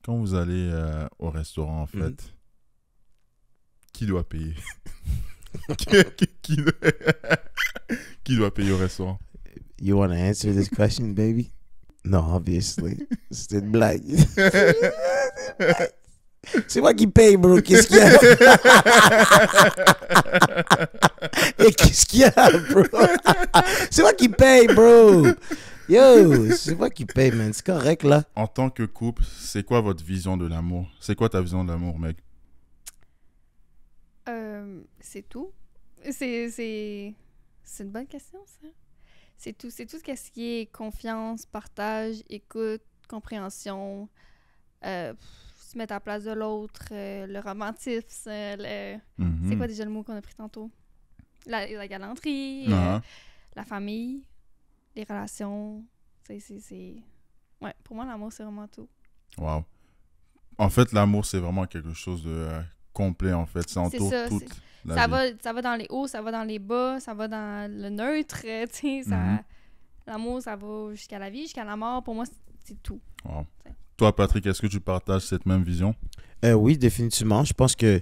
Quand vous allez au restaurant, en fait, qui doit payer? qui doit... qui doit payer au restaurant? You want to answer this question, baby? No, obviously. C'est une blague. C'est moi qui paye, bro. Qu'est-ce qu'il y a? Et qu'est-ce qu'il y a, bro? C'est moi qui paye, bro. Yo, c'est moi qui paye, man. C'est correct, là. En tant que couple, c'est quoi votre vision de l'amour? C'est quoi ta vision de l'amour, mec? C'est tout. C'est une bonne question, ça. C'est tout ce qui est confiance, partage, écoute, compréhension, se mettre à la place de l'autre, le romantisme, c'est quoi déjà le mot qu'on a pris tantôt? La galanterie, la famille, les relations. Ouais, pour moi, l'amour, c'est vraiment tout. Wow. En fait, l'amour, c'est vraiment quelque chose de complet, en fait. Ça entoure toute la vie. Ça va dans les hauts, ça va dans les bas, ça va dans le neutre, tu sais, l'amour, ça va jusqu'à la vie, jusqu'à la mort. Pour moi, c'est tout. Wow. Toi, Patrick, est-ce que tu partages cette même vision? Oui, définitivement. Je pense que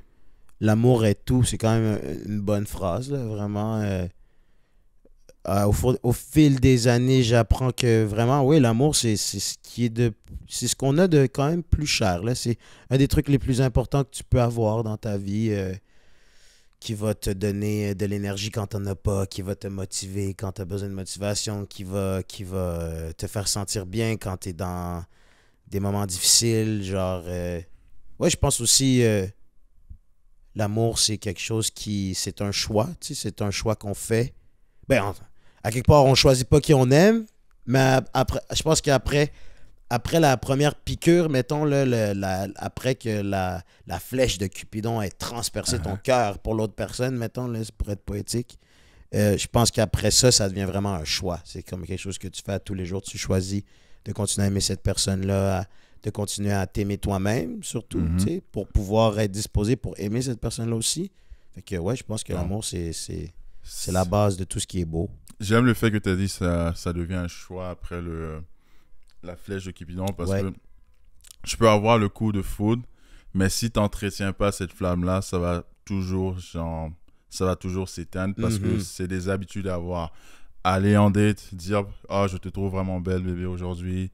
l'amour est tout. C'est quand même une bonne phrase, là, vraiment. Au fil des années, j'apprends que vraiment, oui, l'amour, c'est ce qu'on a de quand même plus cher. Là. C'est un des trucs les plus importants que tu peux avoir dans ta vie, qui va te donner de l'énergie quand tu n'en as pas, qui va te motiver quand tu as besoin de motivation, qui va te faire sentir bien quand tu es dans des moments difficiles. Genre, ouais, je pense aussi, l'amour, c'est quelque chose c'est un choix, tu sais, c'est un choix qu'on fait. Ben, à quelque part, on ne choisit pas qui on aime, mais après, je pense qu'après la première piqûre, mettons, là, après que la flèche de Cupidon ait transpercé ton cœur pour l'autre personne, mettons, là, pour être poétique, je pense qu'après ça devient vraiment un choix. C'est comme quelque chose que tu fais tous les jours. Tu choisis de continuer à aimer cette personne-là, de continuer à t'aimer toi-même, surtout, tu sais, pour pouvoir être disposé pour aimer cette personne-là aussi. Fait que, ouais, je pense que l'amour, c'est la base de tout ce qui est beau. J'aime le fait que tu as dit que ça devient un choix après la flèche de Cupidon, parce que je peux avoir le coup de foudre, mais si tu n'entretiens pas cette flamme-là, ça va toujours s'éteindre, parce que c'est des habitudes à avoir. Aller en date, dire « Ah, je te trouve vraiment belle, bébé, aujourd'hui.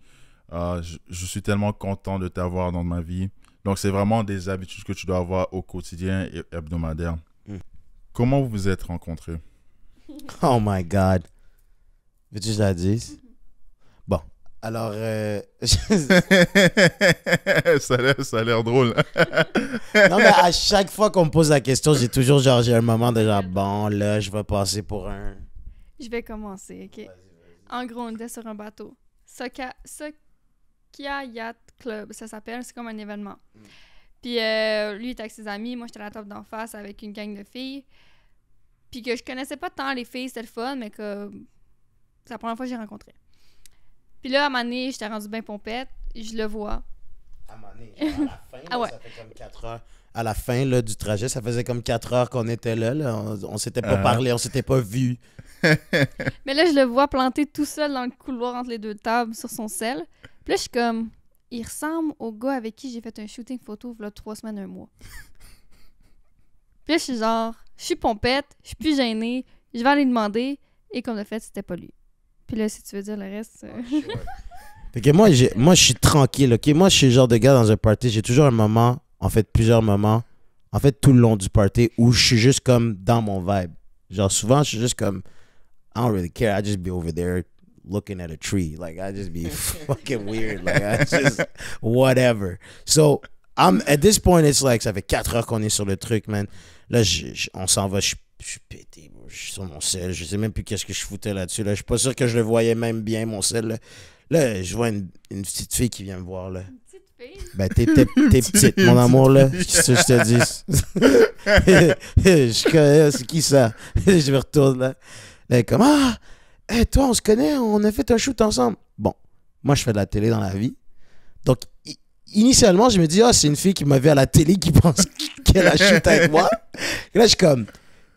Je suis tellement content de t'avoir dans ma vie. » Donc, c'est vraiment des habitudes que tu dois avoir au quotidien et hebdomadaire. Comment vous vous êtes rencontrés? Oh my God. Veux-tu que je la dise? Bon, alors... ça a l'air drôle. Non, mais à chaque fois qu'on me pose la question, j'ai toujours j'ai un moment de genre, bon, là, je vais passer pour un... Je vais commencer, OK? Vas-y. En gros, on était sur un bateau. Sokia Yacht Club, ça s'appelle. C'est comme un événement. Puis lui, il était avec ses amis. Moi, j'étais à la table d'en face avec une gang de filles. Puis que je connaissais pas tant les filles, c'était le fun, mais que c'est la première fois que j'ai rencontré. Puis là, à un moment donné, j'étais rendue bien pompette. Je le vois. À un moment donné, à la fin, là, ça fait comme 4 heures. À la fin là, du trajet, ça faisait comme 4 heures qu'on était là. On s'était pas parlé, on s'était pas vu. Mais là, je le vois planté tout seul dans le couloir entre les deux tables sur son sel. Puis là, je suis comme... Il ressemble au gars avec qui j'ai fait un shooting photo il y a 3 semaines, 1 mois. Puis là, je suis genre... Je suis pompette, je suis plus gênée, je vais aller demander, et comme de fait, c'était pas lui. Puis là, si tu veux dire le reste... Fait que moi, je suis tranquille, OK? Moi, je suis le genre de gars dans un party, j'ai toujours un moment, en fait, plusieurs moments, en fait, tout le long du party, où je suis juste comme dans mon vibe. Genre, souvent, je suis juste comme, I don't really care, I just be over there looking at a tree. Like, I just be fucking weird. Like, I just, whatever. So, at this point, it's like, ça fait 4 heures qu'on est sur le truc, man. Là, on s'en va, je suis pété, bro. Je suis sur mon sel, je sais même plus qu'est-ce que je foutais là-dessus. Là. Je suis pas sûr que je le voyais même bien, mon sel. Là, je vois une petite fille qui vient me voir, là. Une petite fille? Ben, t'es petite, mon amour, là. Qu'est-ce que je te dis? C'est qui ça? Je me retourne, là. Là, comme, hey, toi, on se connaît, on a fait un shoot ensemble. Bon, moi, je fais de la télé dans la vie. Donc, initialement, je me dis, c'est une fille qui m'a vu à la télé qui pense qu'elle a shoot avec moi. Et là, je suis comme,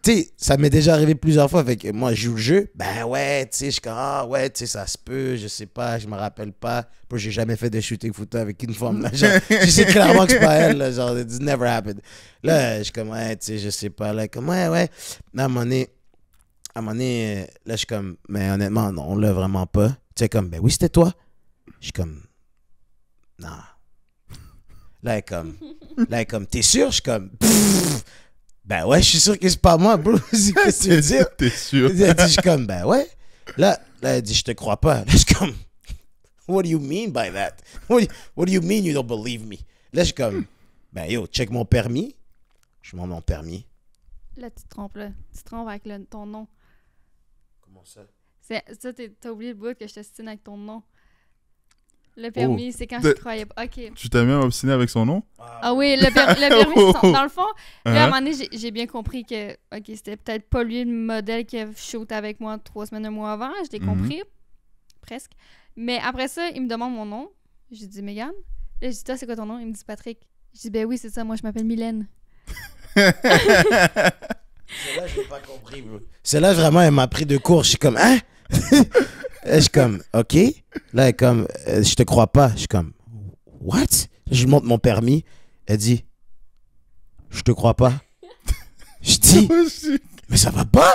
tu sais, ça m'est déjà arrivé plusieurs fois. Fait que moi, je joue le jeu. Ben ouais, tu sais, je suis comme, ah ouais, tu sais, ça se peut, je sais pas, je me rappelle pas. Puis j'ai jamais fait de shooting photo avec une femme, là. Genre, je sais clairement que c'est pas elle, là. Genre, it's never happened. Là, je suis comme, ouais, tu sais, je sais pas, là. Comme, ouais. Là, à un moment donné, là, je suis comme, mais honnêtement, non, là, vraiment pas. Tu sais, comme, ben oui, c'était toi. Je suis comme, non. Là, elle est comme, t'es sûr? Je suis comme, pfff. Ben ouais, je suis sûr que c'est pas moi, bro. Qu'est-ce que tu veux dire? T'es sûr? Elle dit, je suis comme, ben ouais. Là, elle dit, je te crois pas. Là, je suis comme, what do you mean by that? What do you mean you don't believe me? Là, je suis comme, ben yo, check mon permis. Je montre mon permis. Là, tu te trompes, là. Tu te trompes avec ton nom. Comment ça? Ça, t'as oublié le bout que je t'estime avec ton nom. Le permis, c'est quand je croyais pas. OK. Tu t'es même obstiné avec son nom? Ah oui, le permis, dans le fond, là, à un moment donné, j'ai bien compris que, OK, c'était peut-être pas lui le modèle qui a shoot avec moi 3 semaines, un mois avant. Je l'ai compris, presque. Mais après ça, il me demande mon nom. J'ai dit Mégane. Là, je dis, toi, c'est quoi ton nom? Il me dit Patrick. Je dis, ben oui, c'est ça, moi, je m'appelle Mylène. Celle-là, je l'ai pas compris, bro. Celle-là, vraiment, elle m'a pris de court. Je suis comme, hein? Je suis comme, OK. Là, elle est comme, je te crois pas. Je suis comme, what? Je lui montre mon permis. Elle dit, je te crois pas. Je dis, mais ça va pas?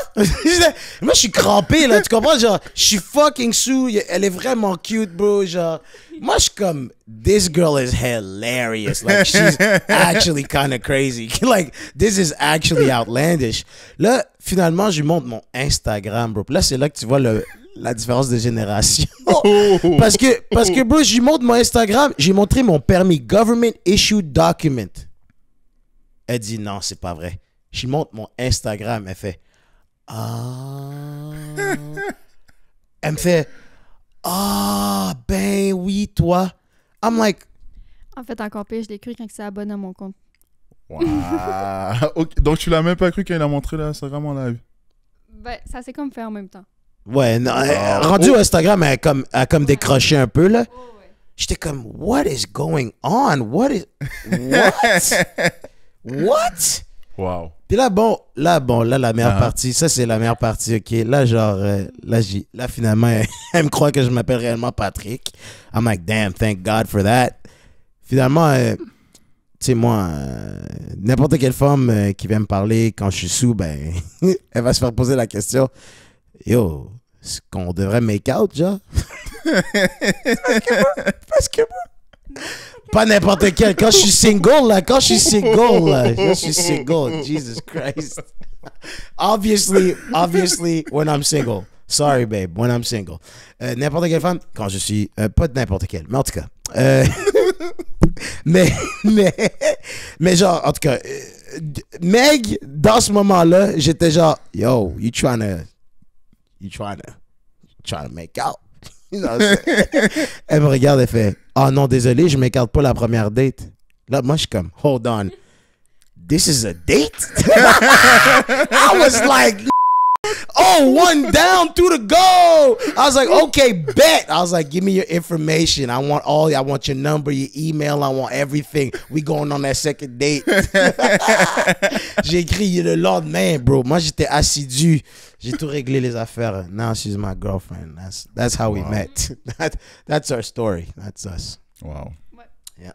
Moi, je suis crampé, là. Tu comprends? Genre, je suis fucking sous. Elle est vraiment cute, bro. Genre, moi, je suis comme, this girl is hilarious. Like, she's actually kind of crazy. Like, this is actually outlandish. Là, finalement, je lui montre mon Instagram, bro. Puis là, c'est là que tu vois la différence de génération. Parce que, bro, je lui montre mon Instagram. J'ai montré mon permis. Government Issued Document. Elle dit, non, c'est pas vrai. Je lui montre mon Instagram. Elle fait, ah. Elle me fait, ah, ben oui, toi. I'm like. En fait, encore pire, je l'ai cru quand il s'est abonné à mon compte. Wow. Okay. Donc, tu l'as même pas cru quand il a montré l'Instagram en live? Ben, ça s'est comme fait en même temps. Ouais, non, rendu au Instagram, elle a comme décroché un peu, là. J'étais comme, what is going on? What? What? Wow. Puis là, la meilleure partie, ça, c'est la meilleure partie, OK? Là, genre, là, finalement, elle me croit que je m'appelle réellement Patrick. I'm like, damn, thank God for that. Finalement, tu sais, moi, n'importe quelle femme qui vient me parler quand je suis sous, ben, elle va se faire poser la question, yo, est-ce qu'on devrait make out, genre? Parce que pas n'importe quel. Quand je suis single, là. Jesus Christ. Obviously, when I'm single. Sorry, babe, when I'm single. N'importe quelle femme, quand je suis... pas n'importe quelle, mais en tout cas. Mais genre, en tout cas, Meg, dans ce moment-là, j'étais genre, yo, you trying to make out. Elle me regarde et fait, oh non, désolé, je m'écarte pas la première date. Là, moi, je suis comme, hold on. This is a date? I was like, oh, 1 down, 2 to go. I was like, okay, bet. I was like, give me your information. I want your number, your email, I want everything. We going on that second date. J'ai écrit le lendemain, bro. Moi, j'étais assidu. J'ai tout réglé les affaires. Now she's my girlfriend. That's how we met. That's our story. That's us. Wow. Yeah.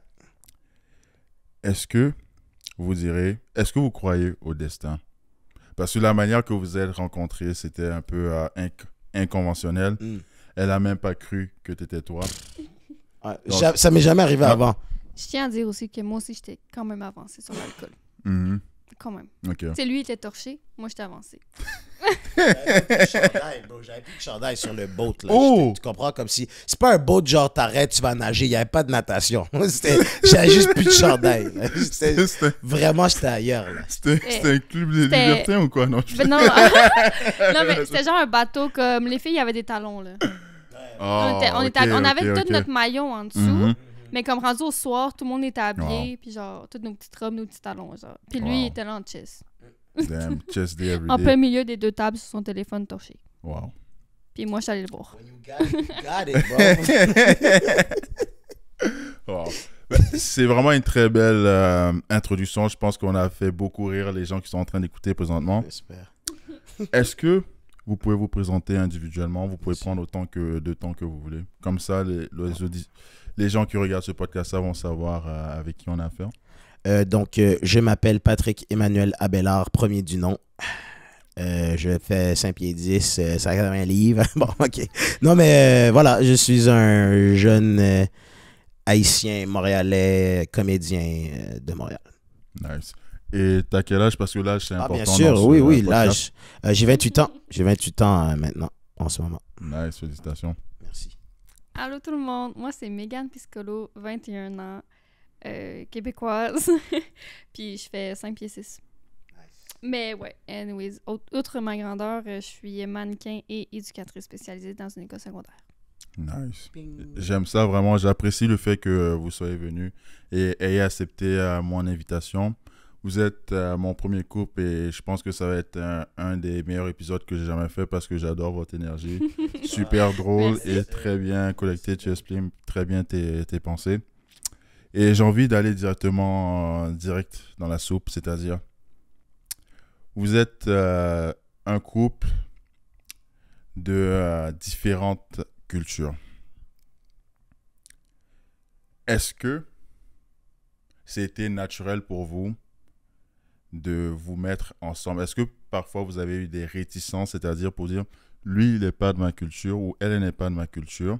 Est-ce que vous croyez au destin? Parce que la manière que vous vous êtes rencontrés, c'était un peu inconventionnel. Elle a même pas cru que t'étais toi. Donc, ça m'est jamais arrivé avant. Je tiens à dire aussi que moi aussi, j'étais quand même avancé sur l'alcool. Quand même. Okay. Tu sais, lui, il était torché. Moi, j'étais avancé. J'avais plus de chandail sur le boat. Là. Tu comprends? Comme si... C'est pas un boat genre t'arrêtes, tu vas nager. Il n'y avait pas de natation. J'avais juste plus de chandail. Vraiment, j'étais ailleurs. Là. C'était un club de libertin ou quoi? Non, non, mais c'était genre un bateau comme... Les filles, il y avait des talons, là. On avait tout notre maillot en dessous. Mais comme rendu au soir, tout le monde était habillé. Puis genre, toutes nos petites robes, nos petits talons. Genre. Puis lui, il était là en chess. Damn, chess day every day. En plein milieu des 2 tables sur son téléphone torché. Wow. Puis moi, je suis allée le voir. You got it, bro. Wow. C'est vraiment une très belle introduction. Je pense qu'on a fait beaucoup rire les gens qui sont en train d'écouter présentement. J'espère. Est-ce que vous pouvez vous présenter individuellement? Vous pouvez prendre autant de temps que vous voulez. Comme ça, les gens qui regardent ce podcast vont savoir avec qui on a affaire. Donc, je m'appelle Patrick Emmanuel Abelard, premier du nom. Je fais 5 pieds 10, 180 livres. Bon, OK. Non, mais voilà, je suis un jeune haïtien, montréalais, comédien de Montréal. Nice. Et t'as quel âge? Parce que l'âge, c'est important. Bien sûr, dans oui, podcast. l'âge. J'ai 28 ans. J'ai 28 ans maintenant, en ce moment. Nice, félicitations. Merci. Allô tout le monde, moi c'est Megan Piscolo, 21 ans, québécoise, puis je fais 5 pieds 6. Mais ouais, anyways, outre ma grandeur, je suis mannequin et éducatrice spécialisée dans une école secondaire. Nice. J'aime ça vraiment. J'apprécie le fait que vous soyez venu et ayez accepté mon invitation. Vous êtes mon premier couple et je pense que ça va être un des meilleurs épisodes que j'ai jamais fait parce que j'adore votre énergie. Super drôle et très bien collecté. Tu expliques très bien tes pensées. Et j'ai envie d'aller directement direct dans la soupe, c'est-à-dire vous êtes un couple de différentes cultures. Est-ce que c'était naturel pour vous de vous mettre ensemble? Est-ce que parfois vous avez eu des réticences, c'est-à-dire pour dire lui il n'est pas de ma culture ou elle n'est pas de ma culture?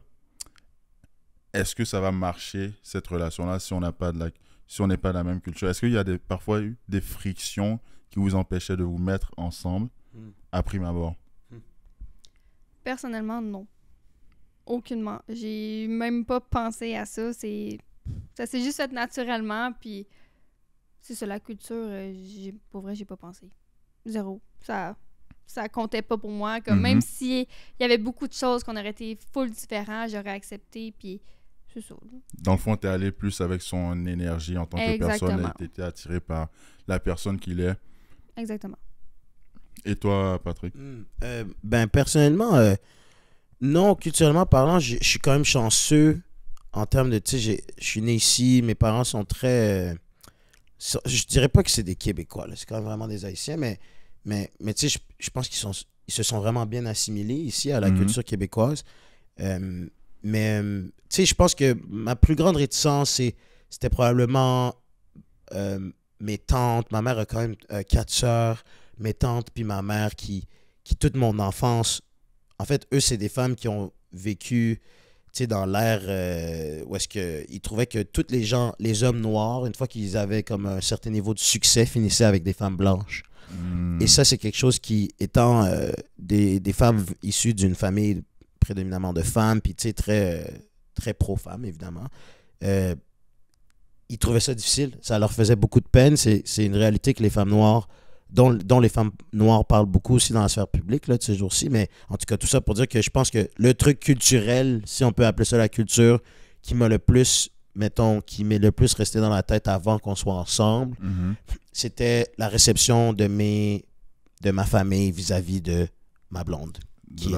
Est-ce que ça va marcher cette relation-là si on n'est pas de la même culture? Est-ce qu'il y a parfois eu des frictions qui vous empêchaient de vous mettre ensemble à prime abord? Personnellement, non. Aucunement. J'ai même pas pensé à ça. Ça s'est juste fait naturellement, puis c'est ça, la culture, pour vrai, j'ai pas pensé. Zéro. Ça comptait pas pour moi. Comme même s'il y avait beaucoup de choses qu'on aurait été full différents, j'aurais accepté, puis c'est ça. Dans le fond, tu es allé plus avec son énergie en tant que personne. Tu étais attiré par la personne qu'il est. Exactement. Et toi, Patrick? Personnellement, non, culturellement parlant, je suis quand même chanceux en termes de, tu sais, je suis né ici, mes parents sont très... je dirais pas que c'est des Québécois, là, c'est quand même vraiment des Haïtiens, mais tu sais, je pense qu'ils se sont vraiment bien assimilés ici à la culture québécoise. Tu sais, je pense que ma plus grande réticence, c'était probablement mes tantes. Ma mère a quand même 4 sœurs. Mes tantes puis ma mère qui toute mon enfance, en fait, eux, c'est des femmes qui ont vécu, tu sais, dans l'ère où est-ce qu'ils trouvaient que tous les hommes noirs, une fois qu'ils avaient comme un certain niveau de succès, finissaient avec des femmes blanches. Et ça, c'est quelque chose qui, étant des femmes issues d'une famille prédominamment de femmes, puis tu sais, très pro-femmes, évidemment, ils trouvaient ça difficile. Ça leur faisait beaucoup de peine. C'est une réalité que les femmes noires, dont les femmes noires parlent beaucoup aussi dans la sphère publique là, de ces jours-ci. Mais en tout cas, tout ça pour dire que je pense que le truc culturel, si on peut appeler ça la culture, qui m'est le plus resté dans la tête avant qu'on soit ensemble, c'était la réception de ma famille vis-à-vis de ma blonde, qui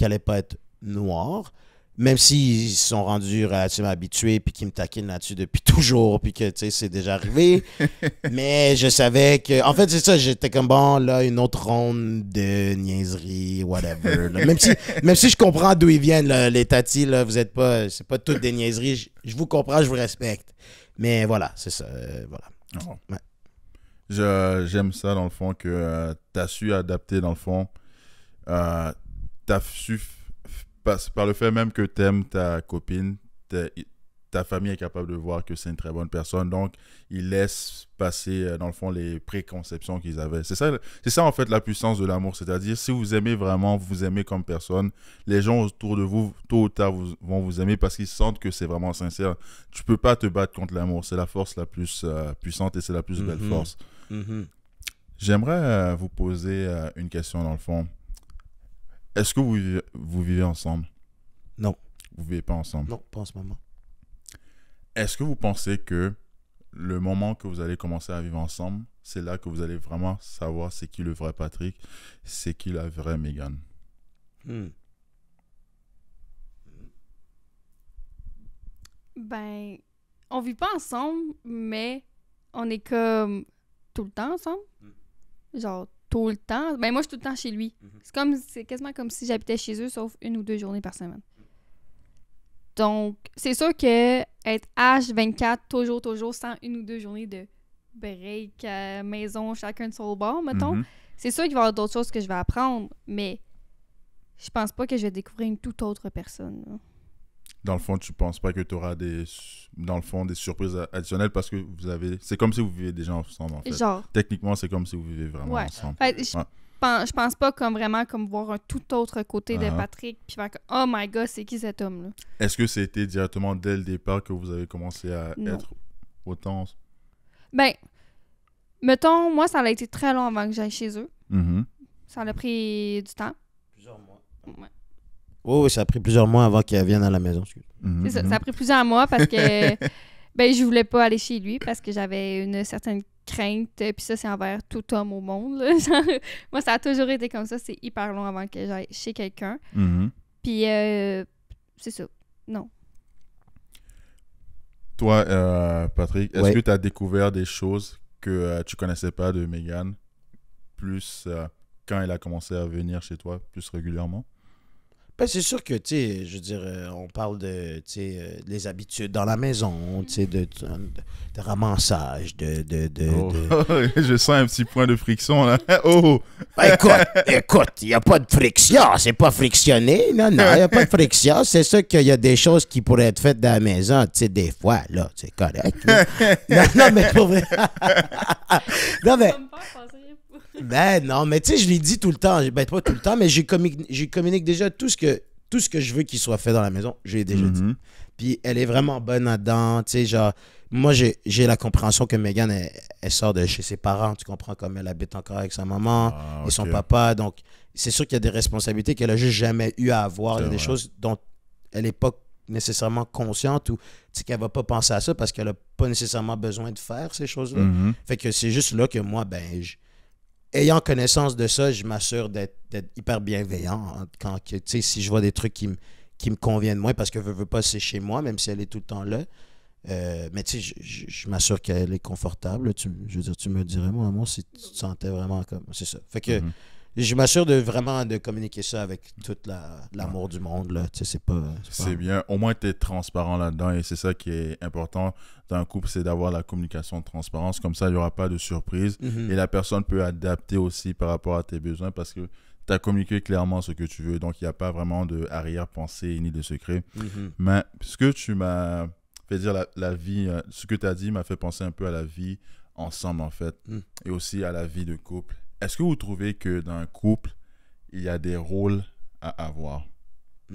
allait pas être noire. Même s'ils sont rendus relativement habitués puis qu'ils me taquinent là-dessus depuis toujours puis que, tu sais, c'est déjà arrivé. Mais je savais que... En fait, c'est ça, j'étais comme, bon, là, une autre ronde de niaiserie, whatever. Là. Même si je comprends d'où ils viennent, là, les tatis, là, vous êtes pas... C'est pas toutes des niaiseries. Je vous comprends, je vous respecte. Mais voilà, c'est ça, voilà. Oh. Ouais. J'aime ça, dans le fond, que tu as su adapter, dans le fond. Tu as su... Par le fait même que tu aimes ta copine, ta famille est capable de voir que c'est une très bonne personne. Donc, ils laissent passer, dans le fond, les préconceptions qu'ils avaient. C'est ça, en fait, la puissance de l'amour. C'est-à-dire, si vous aimez vraiment, vous aimez comme personne, les gens autour de vous, tôt ou tard, vont vous aimer parce qu'ils sentent que c'est vraiment sincère. Tu peux pas te battre contre l'amour. C'est la force la plus puissante et c'est la plus belle force. J'aimerais vous poser une question, dans le fond. Est-ce que vous vivez ensemble? Non. Vous vivez pas ensemble? Non, pas en ce moment. Est-ce que vous pensez que le moment que vous allez commencer à vivre ensemble, c'est là que vous allez vraiment savoir c'est qui le vrai Patrick, c'est qui la vraie Megan? Ben, on vit pas ensemble, mais on est comme tout le temps ensemble. Genre, tout le temps. Ben, moi, je suis tout le temps chez lui. C'est quasiment comme si j'habitais chez eux, sauf 1 ou 2 journées par semaine. Donc, c'est sûr que être H24, toujours, sans 1 ou 2 journées de break à maison, chacun de son bord, mettons, c'est sûr qu'il va y avoir d'autres choses que je vais apprendre, mais je pense pas que je vais découvrir une toute autre personne. Là. Dans le fond, tu penses pas que tu auras des surprises additionnelles parce que c'est comme si vous vivez déjà ensemble, en fait. Genre. Techniquement, c'est comme si vous vivez vraiment ensemble. Je pense pas comme voir un tout autre côté de Patrick puis faire comme « Oh my God, c'est qui cet homme-là? » Est-ce que c'était directement dès le départ que vous avez commencé à être autant... Ben, mettons, moi, ça a été très long avant que j'aille chez eux. Ça a pris du temps. Plusieurs mois. Ouais. Oui, ça a pris plusieurs mois avant qu'elle vienne à la maison. C'est ça, ça a pris plusieurs mois parce que ben, je voulais pas aller chez lui parce que j'avais une certaine crainte, puis ça, c'est envers tout homme au monde. Là. Genre, moi, ça a toujours été comme ça, c'est hyper long avant que j'aille chez quelqu'un. Puis, c'est ça, non. Toi, Patrick, est-ce que tu as découvert des choses que tu connaissais pas de Megan, plus quand elle a commencé à venir chez toi plus régulièrement? Ben, c'est sûr que, tu sais, je veux dire, on parle de, tu sais, les habitudes dans la maison, tu sais, de ramassage, Je sens un petit point de friction, là. Oh! Ben, écoute, il n'y a pas de friction, c'est pas frictionné, non, il n'y a pas de friction, c'est sûr qu'il y a des choses qui pourraient être faites dans la maison, tu sais, des fois, là, c'est correct. non, mais pour vrai. Non, mais... Ben non, mais tu sais, je l'ai dit tout le temps. Ben pas tout le temps, mais je communique déjà tout ce que je veux qu'il soit fait dans la maison. Je l'ai déjà dit. Puis elle est vraiment bonne là-dedans. Tu sais, genre, moi, j'ai la compréhension que Megan, elle sort de chez ses parents. Tu comprends, comme elle habite encore avec sa maman et son papa. Donc, c'est sûr qu'il y a des responsabilités qu'elle a juste jamais eu à avoir. Il y a des choses dont elle n'est pas nécessairement consciente ou qu'elle va pas penser à ça parce qu'elle n'a pas nécessairement besoin de faire ces choses-là. Fait que c'est juste là que moi, ben, ayant connaissance de ça, je m'assure d'être hyper bienveillant quand si je vois des trucs qui me conviennent moins parce que je veux pas, c'est chez moi, même si elle est tout le temps là. Mais tu sais, je m'assure qu'elle est confortable. Je veux dire, tu me dirais, moi, amour, si tu te sentais vraiment comme... C'est ça. Fait que je m'assure de communiquer ça avec tout l'amour du monde. Là. Tu sais, c'est bien. Au moins, tu es transparent là-dedans et c'est ça qui est important dans un couple, c'est d'avoir la communication de transparence. Comme ça, il n'y aura pas de surprise et la personne peut adapter aussi par rapport à tes besoins parce que tu as communiqué clairement ce que tu veux. Donc, il n'y a pas vraiment d'arrière-pensée ni de secret. Mais ce que tu m'as fait dire, la vie, ce que tu as dit m'a fait penser un peu à la vie ensemble, en fait, et aussi à la vie de couple. Est-ce que vous trouvez que dans un couple, il y a des rôles à avoir? C'est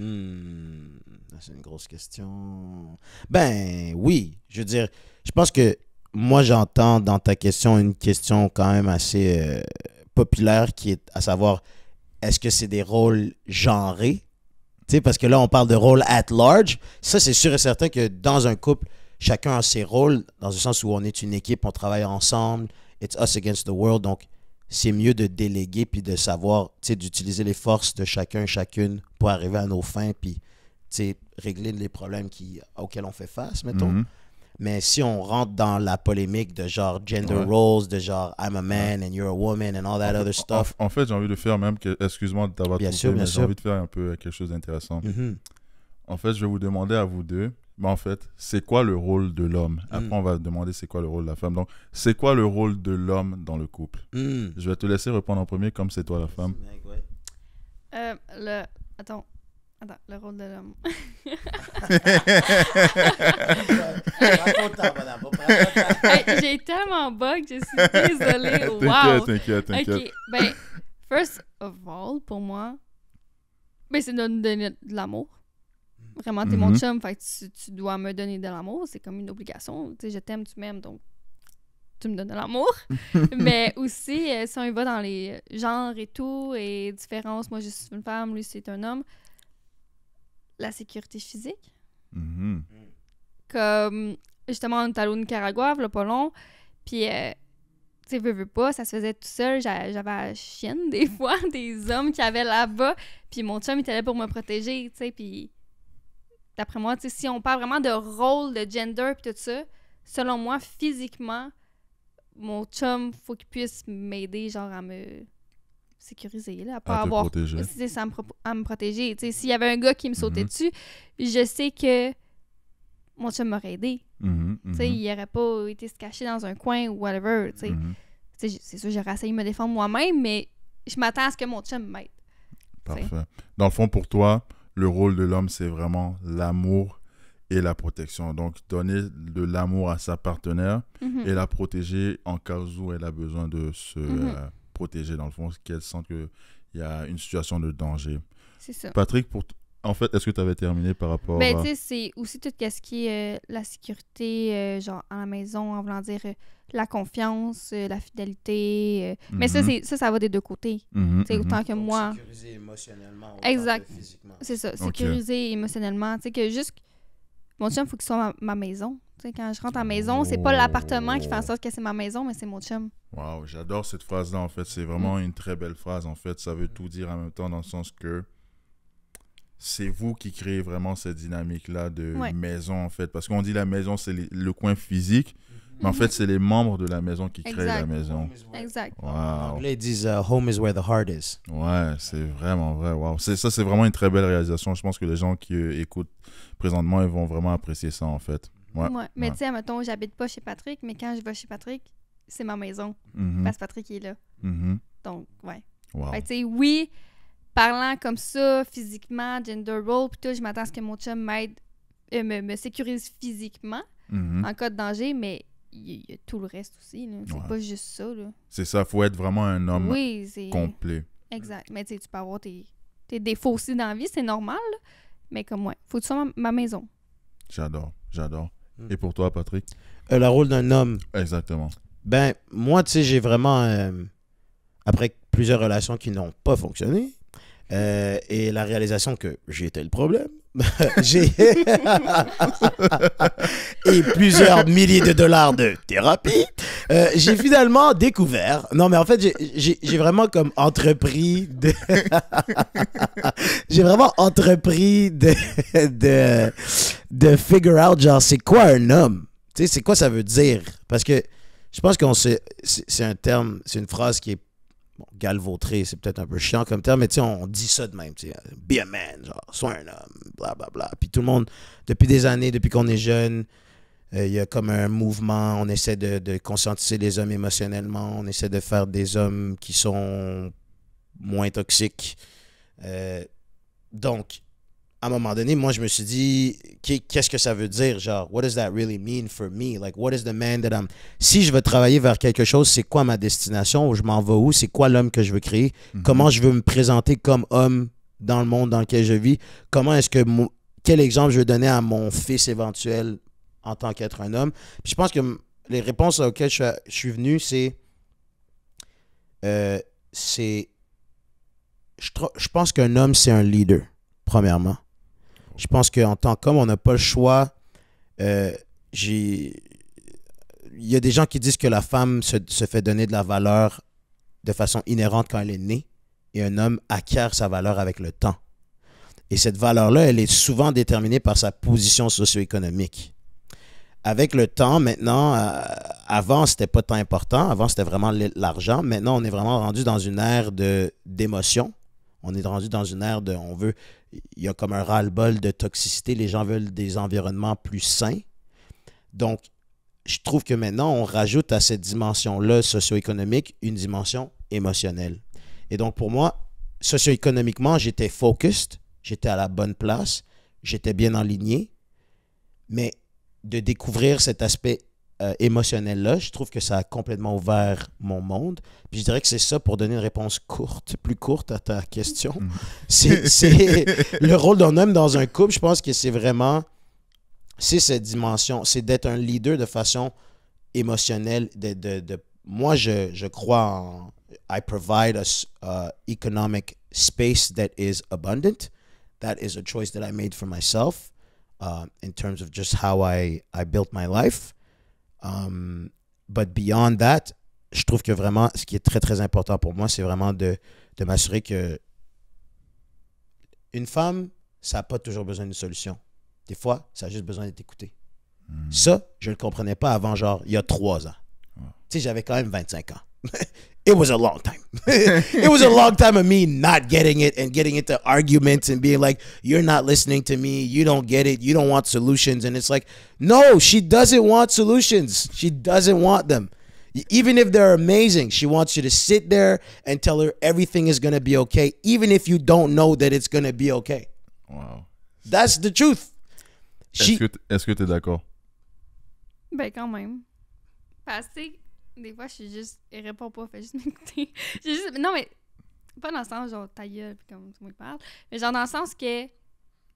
une grosse question. Ben oui, je veux dire, je pense que moi j'entends dans ta question une question quand même assez populaire qui est à savoir, est-ce que c'est des rôles genrés? Tu sais, parce que là on parle de rôles at large. Ça c'est sûr et certain que dans un couple, chacun a ses rôles, dans le sens où on est une équipe, on travaille ensemble, it's us against the world, donc c'est mieux de déléguer puis de savoir, tu sais, d'utiliser les forces de chacune pour arriver à nos fins puis, tu sais, régler les problèmes auxquels on fait face, mettons. Mais si on rentre dans la polémique de genre gender roles, de genre I'm a man and you're a woman and all that other stuff. En fait, j'ai envie de faire même, excuse-moi de t'avoir coupé, mais j'ai envie de faire un peu quelque chose d'intéressant. En fait, je vais vous demander à vous deux, mais en fait, c'est quoi le rôle de l'homme? Après, on va demander c'est quoi le rôle de la femme. Donc, c'est quoi le rôle de l'homme dans le couple? Je vais te laisser répondre en premier, comme c'est toi la femme. Attends, le rôle de l'homme. J'ai tellement bug, je suis désolée. Wow! T'inquiète. Ok, ben, first of all, pour moi, ben, c'est de donner de l'amour. Vraiment, t'es mon chum, fait que tu dois me donner de l'amour. C'est comme une obligation. Tu sais, je t'aime, tu m'aimes, donc tu me donnes de l'amour. Mais aussi, si on y va dans les genres et tout, et différences, moi, je suis une femme, lui, c'est un homme, la sécurité physique. Comme, justement, on est allé au Nicaragua, il pas long, puis, tu sais, veux pas, ça se faisait tout seul. J'avais la chienne, des fois, des hommes qui avaient là-bas, puis mon chum, il était là pour me protéger, tu sais, puis d'après moi, tu sais, si on parle vraiment de rôle, de gender et tout ça, selon moi, physiquement, mon chum, faut qu'il puisse m'aider, genre, à me sécuriser, là, à pas À te avoir... protéger. C'est ça, à me protéger. Tu sais, s'il y avait un gars qui me sautait Mhm. dessus, je sais que mon chum m'aurait aidé. Mhm, Tu sais, mhm, il n'aurait pas été se cacher dans un coin ou whatever, tu sais. mhm. Tu sais, c'est sûr, j'aurais essayé de me défendre moi-même, mais je m'attends à ce que mon chum m'aide. Parfait. Dans le fond, pour toi, le rôle de l'homme, c'est vraiment l'amour et la protection. Donc, donner de l'amour à sa partenaire Mhm. et la protéger en cas où elle a besoin de se protéger, dans le fond, qu'elle sent qu'il y a une situation de danger. C'est ça. Patrick, en fait, est-ce que tu avais terminé par rapport Ben, à... tu sais, c'est aussi tout ce qui est la sécurité, genre, à la maison, en voulant dire la confiance, la fidélité. Mais ça va des deux côtés. Mhm, Tu sais, mhm. autant que moi. Sécuriser émotionnellement. Exact. Que physiquement. C'est ça, Ok. sécuriser émotionnellement. Tu sais, que juste. Mon chum, il faut qu'il soit ma maison. Tu sais, quand je rentre à la maison, c'est pas l'appartement qui fait en sorte que c'est ma maison, mais c'est mon chum. Wow, j'adore cette phrase-là, en fait. C'est vraiment une très belle phrase, en fait. Ça veut tout dire en même temps, dans le sens que c'est vous qui créez vraiment cette dynamique-là de Ouais. maison, en fait. Parce qu'on dit la maison, c'est le coin physique, mais en fait, c'est les membres de la maison qui créent la Exact. maison. Exact. Wow. En anglais, ils disent home is where the heart is. Ouais, c'est vraiment vrai. Wow. Ça, c'est vraiment une très belle réalisation. Je pense que les gens qui écoutent présentement, ils vont vraiment apprécier ça, en fait. Ouais. Ouais. Mais Ouais. tu sais, mettons, j'habite pas chez Patrick, mais quand je vais chez Patrick, c'est ma maison. Mhm. Parce que Patrick il est là. Mhm. Donc, ouais. Wow. Fait que, tu sais, oui, parlant comme ça, physiquement, gender role, puis tout, je m'attends à ce que mon chum m'aide, me sécurise physiquement Mhm. en cas de danger, mais il y a tout le reste aussi. Là. C'est Ouais. pas juste ça. Là. C'est ça, faut être vraiment un homme Oui, c'est complet. exact. Mais tu sais, tu peux avoir tes défauts aussi dans la vie, c'est normal. Là. Mais comme moi, faut que tu sois ma maison. J'adore, j'adore. Mm. Et pour toi, Patrick? Le rôle d'un homme. Exactement. Ben, moi, tu sais, j'ai vraiment, après plusieurs relations qui n'ont pas fonctionné, et la réalisation que j'étais le problème, j'ai et plusieurs milliers de dollars de thérapie, j'ai finalement découvert, non mais en fait, j'ai vraiment comme entrepris de... j'ai vraiment entrepris de figure out, genre, c'est quoi un homme? Tu sais, c'est quoi ça veut dire? Parce que je pense c'est un terme, c'est une phrase qui est bon, galvautrée, c'est peut-être un peu chiant comme terme, mais tu sais, on dit ça de même, tu sais, be a man, genre, sois un homme, bla bla bla. Puis tout le monde, depuis des années, depuis qu'on est jeune, il y a comme un mouvement, on essaie de conscientiser les hommes émotionnellement, on essaie de faire des hommes qui sont moins toxiques. Donc, à un moment donné, moi, je me suis dit, qu'est-ce que ça veut dire? Genre, what does that really mean for me? Like, what is the man that I'm... Si je veux travailler vers quelque chose, c'est quoi ma destination? Ou je m'en vais où? C'est quoi l'homme que je veux créer? Mhm. Comment je veux me présenter comme homme dans le monde dans lequel je vis? Comment est-ce que... Quel exemple je veux donner à mon fils éventuel en tant qu'être un homme? Puis je pense que les réponses auxquelles je suis venu, c'est... je pense qu'un homme, c'est un leader, premièrement. Je pense qu'en tant qu'homme, on n'a pas le choix. Il y a des gens qui disent que la femme se fait donner de la valeur de façon inhérente quand elle est née et un homme acquiert sa valeur avec le temps. Et cette valeur-là, elle est souvent déterminée par sa position socio-économique. Avec le temps, maintenant, avant, c'était pas tant important. Avant, c'était vraiment l'argent. Maintenant, on est vraiment rendu dans une ère d'émotion. On est rendu dans une ère il y a comme un ras-le-bol de toxicité. Les gens veulent des environnements plus sains. Donc, je trouve que maintenant, on rajoute à cette dimension-là socio-économique une dimension émotionnelle. Et donc, pour moi, socio-économiquement, j'étais focused, j'étais à la bonne place, j'étais bien aligné. Mais de découvrir cet aspect émotionnel-là, je trouve que ça a complètement ouvert mon monde. Puis je dirais que c'est ça pour donner une réponse plus courte à ta question. Mhm. C'est le rôle d'un homme dans un couple, je pense que c'est cette dimension, c'est d'être un leader de façon émotionnelle. Moi, je crois en I provide a economic space that is abundant. That is a choice that I made for myself in terms of just how I built my life. But beyond that, je trouve que vraiment, ce qui est très, très important pour moi, c'est vraiment de m'assurer que une femme, ça n'a pas toujours besoin d'une solution. Des fois, ça a juste besoin d'être écouté. Ça, je ne le comprenais pas avant, genre, il y a 3 ans. Tu sais, j'avais quand même 25 ans. It was a long time. It was a long time of me not getting it and getting into arguments and being like, you're not listening to me. You don't get it. You don't want solutions. And it's like, no, she doesn't want solutions. She doesn't want them. Even if they're amazing, she wants you to sit there and tell her everything is going to be okay, even if you don't know that it's going to be okay. Wow. That's the truth. Est-ce que tu es d'accord? Ben, quand même. Parce que, des fois, je suis juste. Elle répond pas, fait juste m'écouter. Non, mais. Pas dans le sens, genre, ta gueule, puis comme tu me parles. Mais genre, dans le sens que j'ai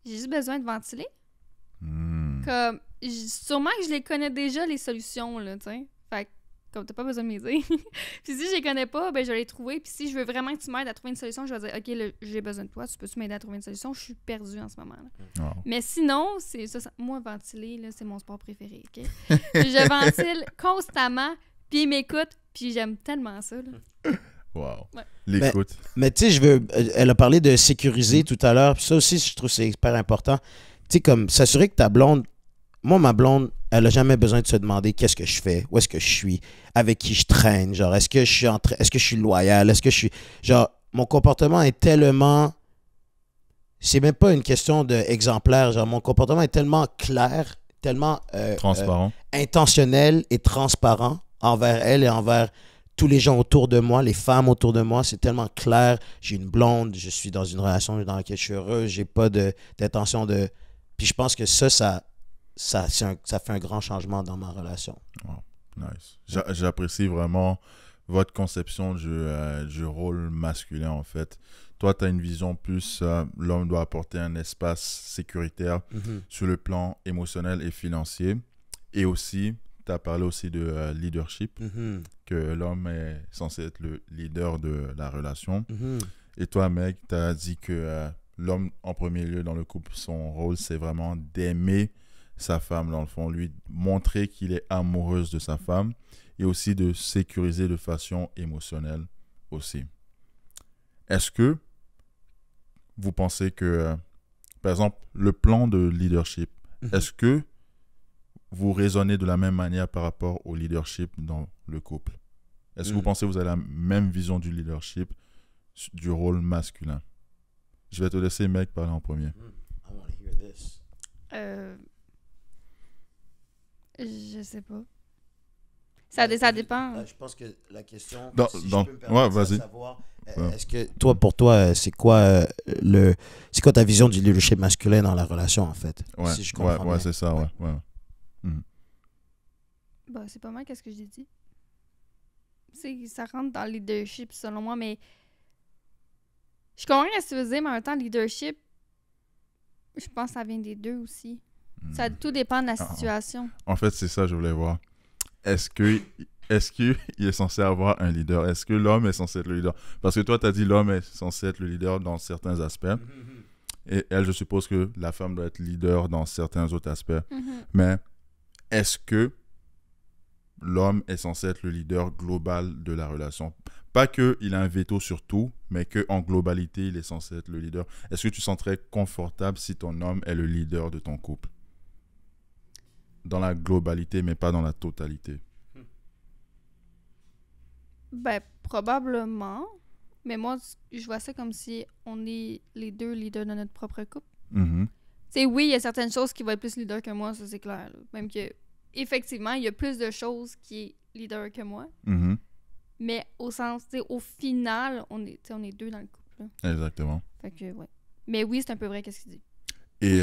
juste besoin de ventiler. Comme. Sûrement que je les connais déjà, les solutions, là, tu sais. Fait que, comme t'as pas besoin de m'aider. Puis si je les connais pas, ben, je vais les trouver. Puis si je veux vraiment que tu m'aides à trouver une solution, je vais dire, OK, là, j'ai besoin de toi. Tu peux-tu m'aider à trouver une solution? Je suis perdue en ce moment, là. Wow. Mais sinon, c'est ça, moi, ventiler, là, c'est mon sport préféré, OK? Je ventile constamment, puis il m'écoute, puis j'aime tellement ça, là. Wow. Ouais. L'écoute. Mais tu sais, elle a parlé de sécuriser tout à l'heure, puis ça aussi, je trouve que c'est hyper important. Tu sais, comme s'assurer que ta blonde, moi, ma blonde, elle a jamais besoin de se demander qu'est-ce que je fais, où est-ce que je suis, avec qui je traîne, genre, est-ce que je suis loyal, est-ce que je suis... Genre, mon comportement est tellement... C'est même pas une question d'exemplaire, genre, mon comportement est tellement clair, tellement... Transparent. Intentionnel et transparent envers elle et envers tous les gens autour de moi, les femmes autour de moi. C'est tellement clair. J'ai une blonde, je suis dans une relation dans laquelle je suis heureux, j'ai pas d'intention de... Puis je pense que ça fait un grand changement dans ma relation. Wow. Nice. J'apprécie vraiment votre conception du rôle masculin, en fait. Toi, tu as une vision plus, l'homme doit apporter un espace sécuritaire sur le plan émotionnel et financier. Et aussi, tu as parlé aussi de leadership, que l'homme est censé être le leader de la relation. Et toi, mec, tu as dit que l'homme, en premier lieu, dans le couple, son rôle, c'est vraiment d'aimer sa femme, dans le fond, lui montrer qu'il est amoureux de sa femme et aussi de sécuriser de façon émotionnelle aussi. Est-ce que vous pensez que, par exemple, le plan de leadership, est-ce que vous raisonnez de la même manière par rapport au leadership dans le couple? Est-ce que vous pensez que vous avez la même vision du leadership, du rôle masculin? Je vais te laisser, mec, parler en premier. I want to hear this. Je sais pas. Ça dépend. Je pense que la question, ouais, vas-y. Savoir, est-ce que pour toi, c'est quoi ta vision du leadership masculin dans la relation, en fait? Ouais, si je comprends bien. c'est ça, ouais. Bah, c'est pas mal qu'est-ce que j'ai dit. Ça rentre dans le leadership, selon moi, mais je comprends ce que tu veux dire, mais en même temps, leadership, je pense que ça vient des deux aussi. Ça tout dépend de la situation. En fait, c'est ça que je voulais voir. Est-ce qu'il est censé avoir un leader? Est-ce que l'homme est censé être le leader? Parce que toi, tu as dit l'homme est censé être le leader dans certains aspects. Et elle, je suppose que la femme doit être leader dans certains autres aspects. Mais est-ce que l'homme est censé être le leader global de la relation? Pas qu'il a un veto sur tout, mais qu'en globalité, il est censé être le leader. Est-ce que tu te sentirais confortable si ton homme est le leader de ton couple? Dans la globalité, mais pas dans la totalité. Ben, probablement. Mais moi, je vois ça comme si on est les deux leaders de notre propre couple. Tu sais, oui, il y a certaines choses qui vont être plus leader que moi, ça c'est clair. Là. Même que, effectivement, il y a plus de choses qui est leader que moi. Mais au sens, tu sais, au final, on est deux dans le couple. Là. Exactement. Fait que, ouais. Mais oui, c'est un peu vrai, qu'est-ce qu'il dit. Et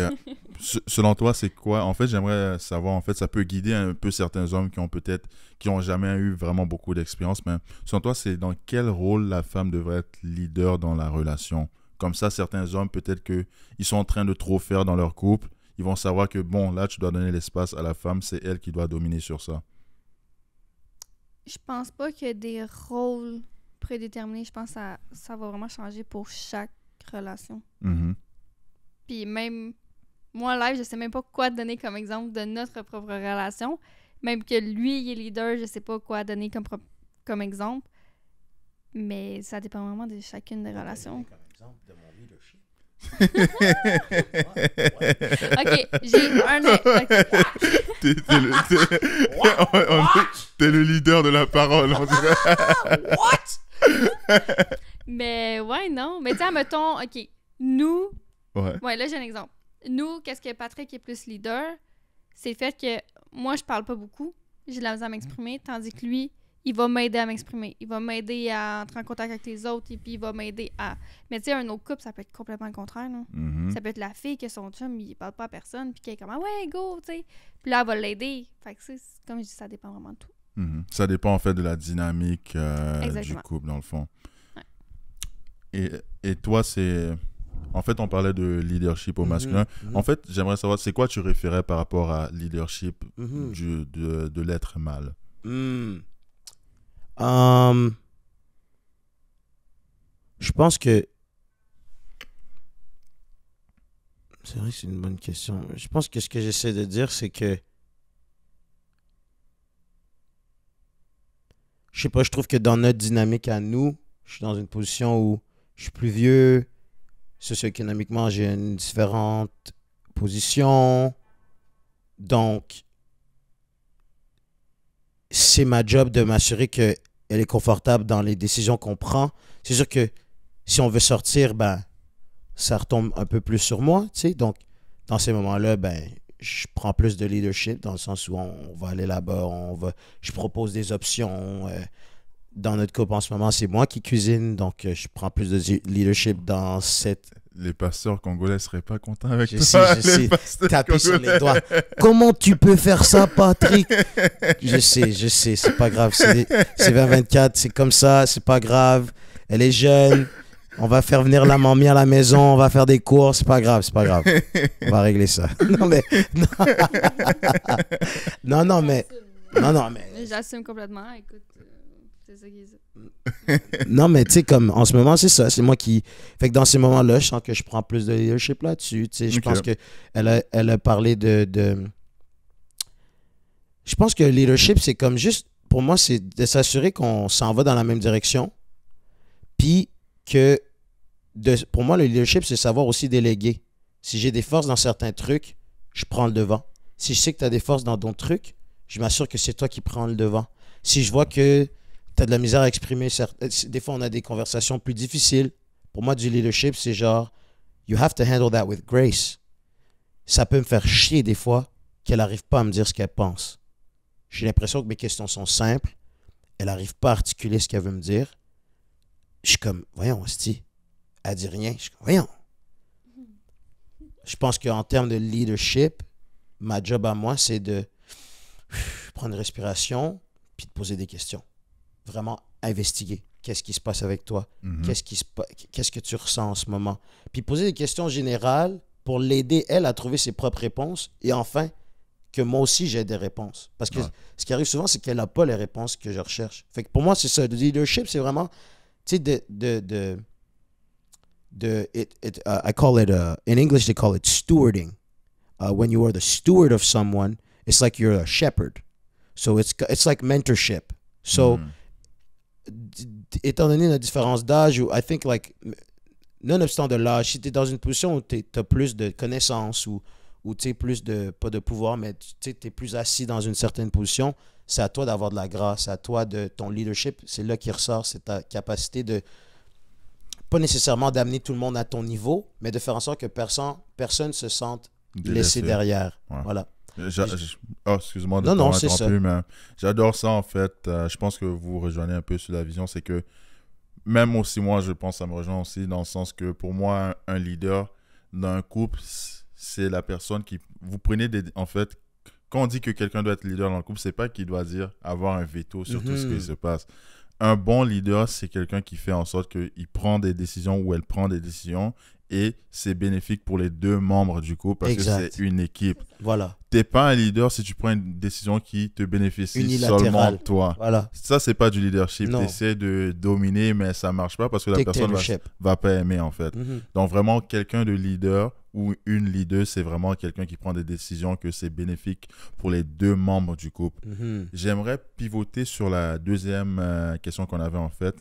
selon toi, c'est quoi? En fait, j'aimerais savoir, en fait, ça peut guider un peu certains hommes qui ont jamais eu vraiment beaucoup d'expérience, mais selon toi, c'est dans quel rôle la femme devrait être leader dans la relation? Comme ça, certains hommes, peut-être qu'ils sont en train de trop faire dans leur couple, ils vont savoir que, bon, là, tu dois donner l'espace à la femme, c'est elle qui doit dominer sur ça. Je pense pas qu'il y a des rôles prédéterminés. Je pense que ça va vraiment changer pour chaque relation. Puis même, moi, live, je sais même pas quoi donner comme exemple de notre propre relation. Même que lui, il est leader, je sais pas quoi donner comme exemple. Mais ça dépend vraiment de chacune des relations. Comme exemple de mon leadership. OK, j'ai un... OK. T'es le leader de la parole, on dirait. Mais ouais, non. Mais tiens, mettons, OK, nous... Ouais. Ouais, là, j'ai un exemple. Nous, qu'est-ce que Patrick est plus leader? C'est le fait que moi, je parle pas beaucoup. J'ai de la misère à m'exprimer, tandis que lui, il va m'aider à m'exprimer. Il va m'aider à entrer en contact avec les autres et puis il va m'aider à... Mais tu sais, un autre couple, ça peut être complètement le contraire, là. Mhm. Ça peut être la fille que son chum, il parle pas à personne puis qu'elle est comme « Ah ouais, go! » tu sais. Puis là, elle va l'aider. Fait que c'est comme je dis, ça dépend vraiment de tout. Mhm. Ça dépend en fait de la dynamique du Exactement. couple, dans le fond. Ouais. Et toi, c'est... En fait, on parlait de leadership au masculin. En fait, j'aimerais savoir, c'est quoi tu référais par rapport à leadership de l'être mâle? Je pense que... C'est vrai que c'est une bonne question. Je pense que ce que j'essaie de dire, c'est que... Je sais pas, je trouve que dans notre dynamique à nous, je suis dans une position où je suis plus vieux. Socio-économiquement, j'ai une différente position. Donc, c'est ma job de m'assurer qu'elle est confortable dans les décisions qu'on prend. C'est sûr que si on veut sortir, ben, ça retombe un peu plus sur moi, tu sais. Donc, dans ces moments-là, ben, je prends plus de leadership dans le sens où on va aller là-bas, je propose des options. Dans notre couple en ce moment, c'est moi qui cuisine, donc je prends plus de leadership dans cette... Les pasteurs congolais seraient pas contents avec toi. Je sais, taper sur les doigts. Comment tu peux faire ça, Patrick? Je sais, c'est pas grave. C'est 2024, c'est comme ça, c'est pas grave. Elle est jeune, on va faire venir la mamie à la maison, on va faire des cours, c'est pas grave. On va régler ça. Non, mais... Non, mais... J'assume complètement, écoute... C'est ça qui est ça. Non, mais tu sais, comme en ce moment, c'est ça. C'est moi qui. Fait que dans ces moments-là, je sens que je prends plus de leadership là-dessus. Tu sais, je pense que elle a parlé de. Je pense que le leadership, c'est comme juste. Pour moi, c'est de s'assurer qu'on s'en va dans la même direction. Puis que. Pour moi, le leadership, c'est savoir aussi déléguer. Si j'ai des forces dans certains trucs, je prends le devant. Si je sais que tu as des forces dans d'autres trucs, je m'assure que c'est toi qui prends le devant. Si je vois que tu as de la misère à exprimer, des fois on a des conversations plus difficiles. Pour moi, du leadership, c'est genre, you have to handle that with grace. Ça peut me faire chier des fois qu'elle n'arrive pas à me dire ce qu'elle pense. J'ai l'impression que mes questions sont simples. Elle n'arrive pas à articuler ce qu'elle veut me dire. Je suis comme, voyons, hostie. Elle dit rien. Je suis comme, voyons. Je pense qu'en termes de leadership, ma job à moi, c'est de prendre une respiration puis de poser des questions. Vraiment investiguer. Qu'est-ce qui se passe avec toi? Qu'est-ce que tu ressens en ce moment? Puis poser des questions générales pour l'aider, elle, à trouver ses propres réponses. Et enfin, que moi aussi, j'ai des réponses. Parce que ce qui arrive souvent, c'est qu'elle n'a pas les réponses que je recherche. Fait que pour moi, c'est ça. Le leadership, c'est vraiment, tu sais, I call it, in English, they call it stewarding. When you are the steward of someone, it's like you're a shepherd. So it's like mentorship. So, étant donné la différence d'âge, I think like, nonobstant de l'âge, si tu es dans une position où tu as plus de connaissances ou tu sais, plus de, pas de pouvoir, mais tu es plus assis dans une certaine position, c'est à toi d'avoir de la grâce, c'est à toi de ton leadership, c'est là qui ressort, c'est ta capacité de, pas nécessairement d'amener tout le monde à ton niveau, mais de faire en sorte que personne se sente laissé derrière. Ouais. Voilà. Excuse-moi de t'avoir interrompu, mais j'adore ça en fait. Je pense que vous rejoignez un peu sur la vision, c'est que même aussi moi, je pense que ça me rejoint aussi dans le sens que pour moi, un leader d'un couple, c'est la personne qui... Vous prenez en fait, quand on dit que quelqu'un doit être leader dans le couple, c'est pas qu'il doit avoir un veto sur tout ce qui se passe. Un bon leader, c'est quelqu'un qui fait en sorte qu'il prend des décisions ou elle prend des décisions et c'est bénéfique pour les deux membres du couple parce que c'est une équipe. Voilà. T'es pas un leader si tu prends une décision qui te bénéficie seulement toi. Voilà. Ça, c'est pas du leadership. Tu essaies de dominer, mais ça marche pas parce que la personne va pas aimer en fait. Donc vraiment, quelqu'un de leader ou une leader, c'est vraiment quelqu'un qui prend des décisions que c'est bénéfique pour les deux membres du couple. J'aimerais pivoter sur la deuxième question qu'on avait en fait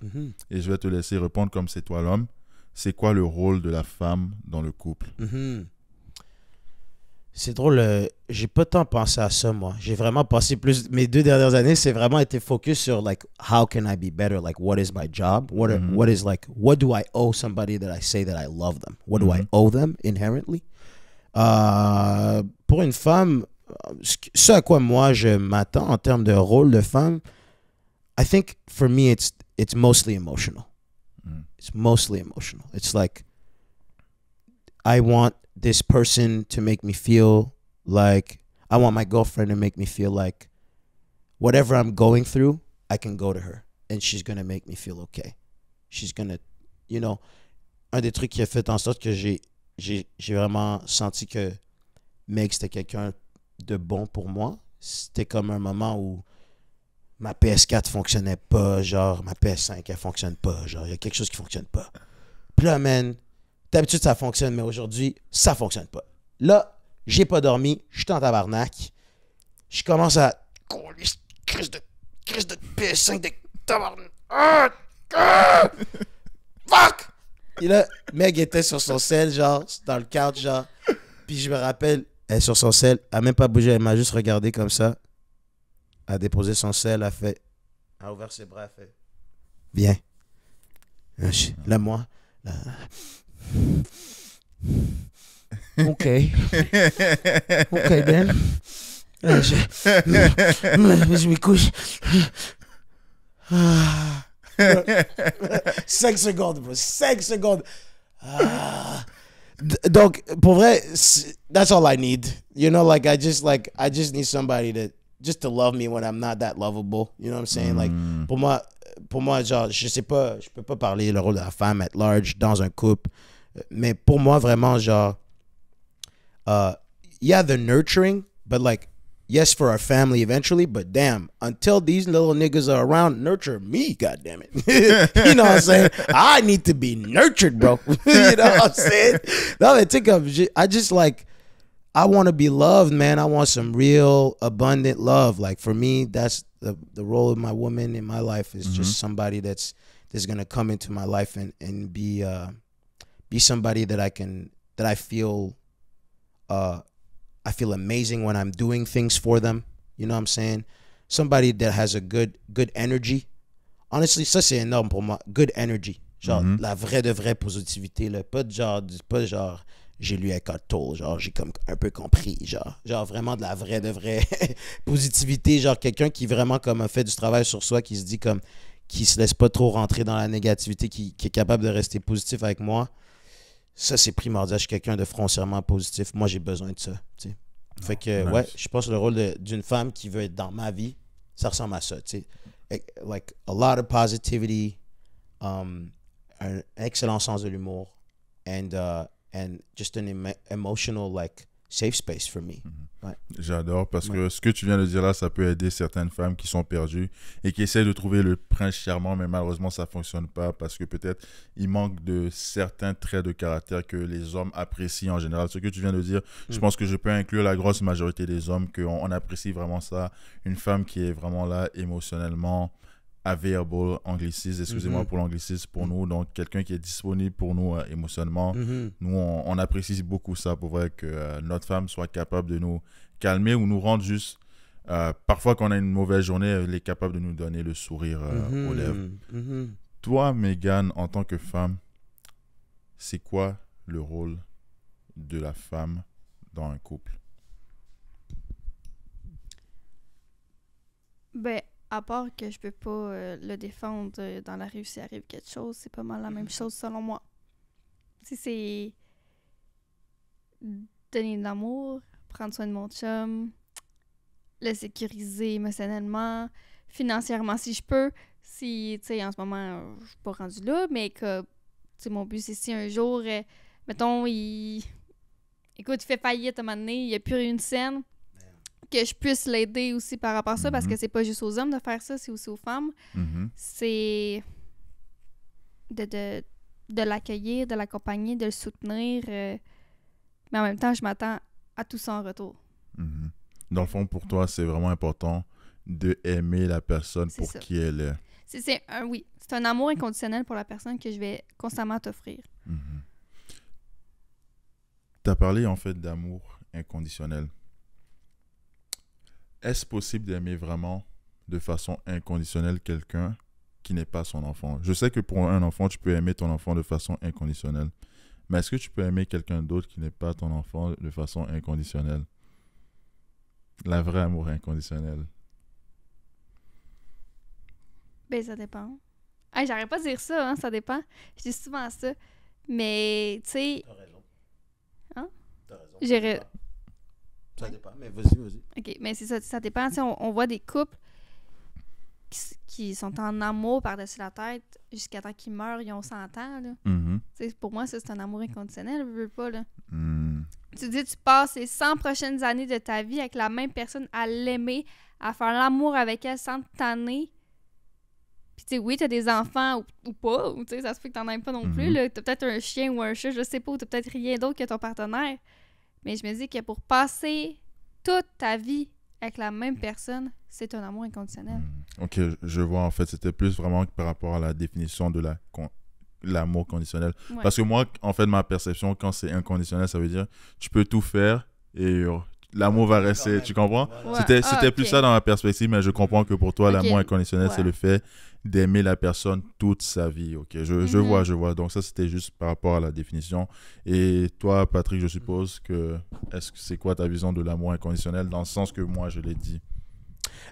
et je vais te laisser répondre comme c'est toi l'homme. c'est quoi le rôle de la femme dans le couple? Mhm. C'est drôle, j'ai pas tant pensé à ça, moi. J'ai vraiment passé plus... Mes 2 dernières années, c'est vraiment été focus sur, like, how can I be better? Like, what is my job? What is, like, what do I owe somebody that I say that I love them? What do I owe them inherently? Pour une femme, ce à quoi moi je m'attends en termes de rôle de femme, I think for me it's mostly emotional. It's mostly emotional. It's like I want this person to make me feel like I want my girlfriend to make me feel like whatever I'm going through, I can go to her and she's gonna make me feel okay. She's gonna, you know, un des trucs qui a fait en sorte que j'ai vraiment senti que Meg c'était quelqu'un de bon pour moi. C'était comme un moment où ma PS4 fonctionnait pas, genre ma PS5 elle fonctionne pas, genre il y a quelque chose qui fonctionne pas. Puis là, man, d'habitude ça fonctionne, mais aujourd'hui, ça fonctionne pas. Là, j'ai pas dormi, je suis en tabarnak. Je commence à... Crise de PS5 de tabarnak. Fuck! Et là, Meg était sur son sel, genre, dans le couch, genre. Puis je me rappelle, elle est sur son sel, elle a même pas bougé, elle m'a juste regardé comme ça. Elle a déposé son sel, elle a fait... Elle a ouvert ses bras, elle a fait... Viens. Là, moi... Là... OK. OK, Ben. Je me couche. 5 secondes, bro. 5 secondes. Donc, pour vrai, that's all I need. You know, like, I just need somebody to love me when I'm not that lovable. You know what I'm saying? Like, pour moi, genre, je peux pas parler le rôle de la femme at large dans un couple. Mais pour moi, vraiment, genre, yeah, the nurturing, but like, yes, for our family eventually, but damn, until these little niggas are around, nurture me, goddammit. You know what I'm saying? I need to be nurtured, bro. You know what I'm saying? No, I just like, I want to be loved, man. I want some real abundant love. Like, for me, that's the role of my woman in my life is just somebody that's going to come into my life and be somebody that I feel amazing when I'm doing things for them. You know what I'm saying? Somebody that has a good energy. Honestly, ça c'est énorme pour moi. Good energy. Genre, la vraie de vraie positivité. Là. Pas genre, j'ai lu Eckhart Tolle. Genre, j'ai comme un peu compris. Genre vraiment de la vraie de vraie positivité. Genre, quelqu'un qui vraiment comme a fait du travail sur soi, qui se dit comme, qui se laisse pas trop rentrer dans la négativité, qui est capable de rester positif avec moi. Ça, c'est primordial. Je suis quelqu'un de foncièrement positif. Moi, j'ai besoin de ça. T'sais. Fait que, ouais, je pense que le rôle d'une femme qui veut être dans ma vie, ça ressemble à ça. T'sais. Like, a lot of positivity, un excellent sens de l'humour, and just an emotional, like, safe space for me. Ouais. J'adore parce que ce que tu viens de dire là, ça peut aider certaines femmes qui sont perdues et qui essaient de trouver le prince charmant, mais malheureusement ça ne fonctionne pas parce que peut-être il manque de certains traits de caractère que les hommes apprécient en général. Ce que tu viens de dire, je pense que je peux inclure la grosse majorité des hommes, qu'on apprécie vraiment ça. Une femme qui est vraiment là émotionnellement available, anglicisme, excusez-moi pour l'anglicisme pour nous, donc quelqu'un qui est disponible pour nous émotionnellement. Nous, on apprécie beaucoup ça pour vrai que notre femme soit capable de nous calmer ou nous rendre juste, parfois quand on a une mauvaise journée, elle est capable de nous donner le sourire aux lèvres. Toi, Megan, en tant que femme, c'est quoi le rôle de la femme dans un couple? Ben, à part que je peux pas le défendre dans la rue s'il arrive quelque chose, c'est pas mal la même chose selon moi. Si c'est donner de l'amour, prendre soin de mon chum, le sécuriser émotionnellement, financièrement si je peux. Si, tu sais, en ce moment, je suis pas rendue là, mais que, tu sais, mon but, c'est si un jour, mettons, il fait faillite à un moment donné, il n'y a plus une scène, que je puisse l'aider aussi par rapport à ça, parce que c'est pas juste aux hommes de faire ça, c'est aussi aux femmes. C'est de l'accueillir, de l'accompagner, de le soutenir, mais en même temps, je m'attends à tout ça en retour. Dans le fond, pour toi, c'est vraiment important de aimer la personne qui elle est. C'est un amour inconditionnel pour la personne que je vais constamment t'offrir. Mhm. Tu as parlé en fait d'amour inconditionnel. Est-ce possible d'aimer vraiment de façon inconditionnelle quelqu'un qui n'est pas son enfant? Je sais que pour un enfant, tu peux aimer ton enfant de façon inconditionnelle. Mais est-ce que tu peux aimer quelqu'un d'autre qui n'est pas ton enfant de façon inconditionnelle? La vraie amour inconditionnel. Ben, ça dépend. Hey, j'arrête pas de dire ça, hein, ça dépend. Je dis souvent ça. Mais, tu sais, T'as raison. Hein? T'as raison. J'irais- Ça dépend, mais vas-y. OK, mais c'est ça, ça dépend. Tu sais, on voit des couples qui sont en amour par-dessus la tête jusqu'à temps qu'ils meurent, ils ont 100 ans, là. Mhm. Tu sais, pour moi, ça, c'est un amour inconditionnel, veux pas, là. Mm. Tu dis, tu passes les 100 prochaines années de ta vie avec la même personne, à l'aimer, à faire l'amour avec elle sans te tanner. Puis, tu sais, oui, t'as des enfants ou pas, ou tu sais, ça se peut que t'en aimes pas non plus, Mhm. là. T'as peut-être un chien ou un chat, je sais pas, ou t'as peut-être rien d'autre que ton partenaire. Mais je me dis que pour passer toute ta vie avec la même personne, c'est un amour inconditionnel. Ok, je vois. En fait, c'était plus vraiment par rapport à la définition de l'amour conditionnel. Ouais. Parce que moi, en fait, ma perception, quand c'est inconditionnel, ça veut dire tu peux tout faire et l'amour va rester. Tu comprends? Ouais. C'était Ah, plus ok. ça dans ma perspective, mais je comprends que pour toi, Ok. l'amour inconditionnel, c'est Ouais. le fait d'aimer la personne toute sa vie. Ok, je Mhm. je vois. Donc ça, c'était juste par rapport à la définition. Et toi, Patrick, je suppose que c'est quoi ta vision de l'amour inconditionnel dans le sens que moi, je l'ai dit.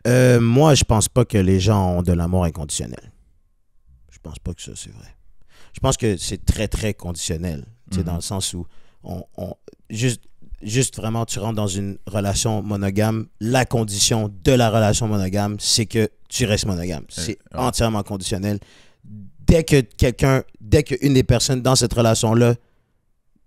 Moi, je pense pas que les gens ont de l'amour inconditionnel. Je pense pas que ça, c'est vrai. Je pense que c'est très, très conditionnel. Tu sais, Mhm. dans le sens où juste vraiment, tu rentres dans une relation monogame. La condition de la relation monogame, c'est que tu restes monogame. C'est ouais. entièrement conditionnel. Dès qu'une des personnes dans cette relation-là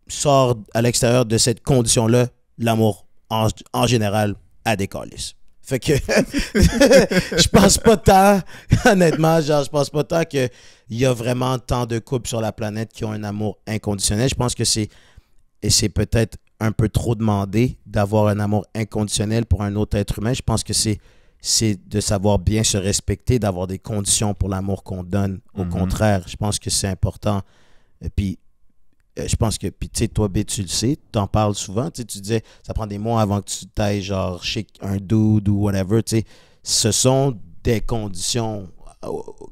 sort à l'extérieur de cette condition-là, l'amour, en général, a des calices. Fait que je pense pas tant, honnêtement, genre, je pense pas tant qu'il y a vraiment tant de couples sur la planète qui ont un amour inconditionnel. Je pense que c'est peut-être un peu trop demandé d'avoir un amour inconditionnel pour un autre être humain. Je pense que c'est de savoir bien se respecter, d'avoir des conditions pour l'amour qu'on donne. Au Mhm. contraire, je pense que c'est important. Et puis, je pense que, puis tu sais, toi, B, tu le sais, tu en parles souvent, tu sais, tu disais, ça prend des mois avant que tu t'ailles, genre, chez un dude ou whatever, tu sais. Ce sont des conditions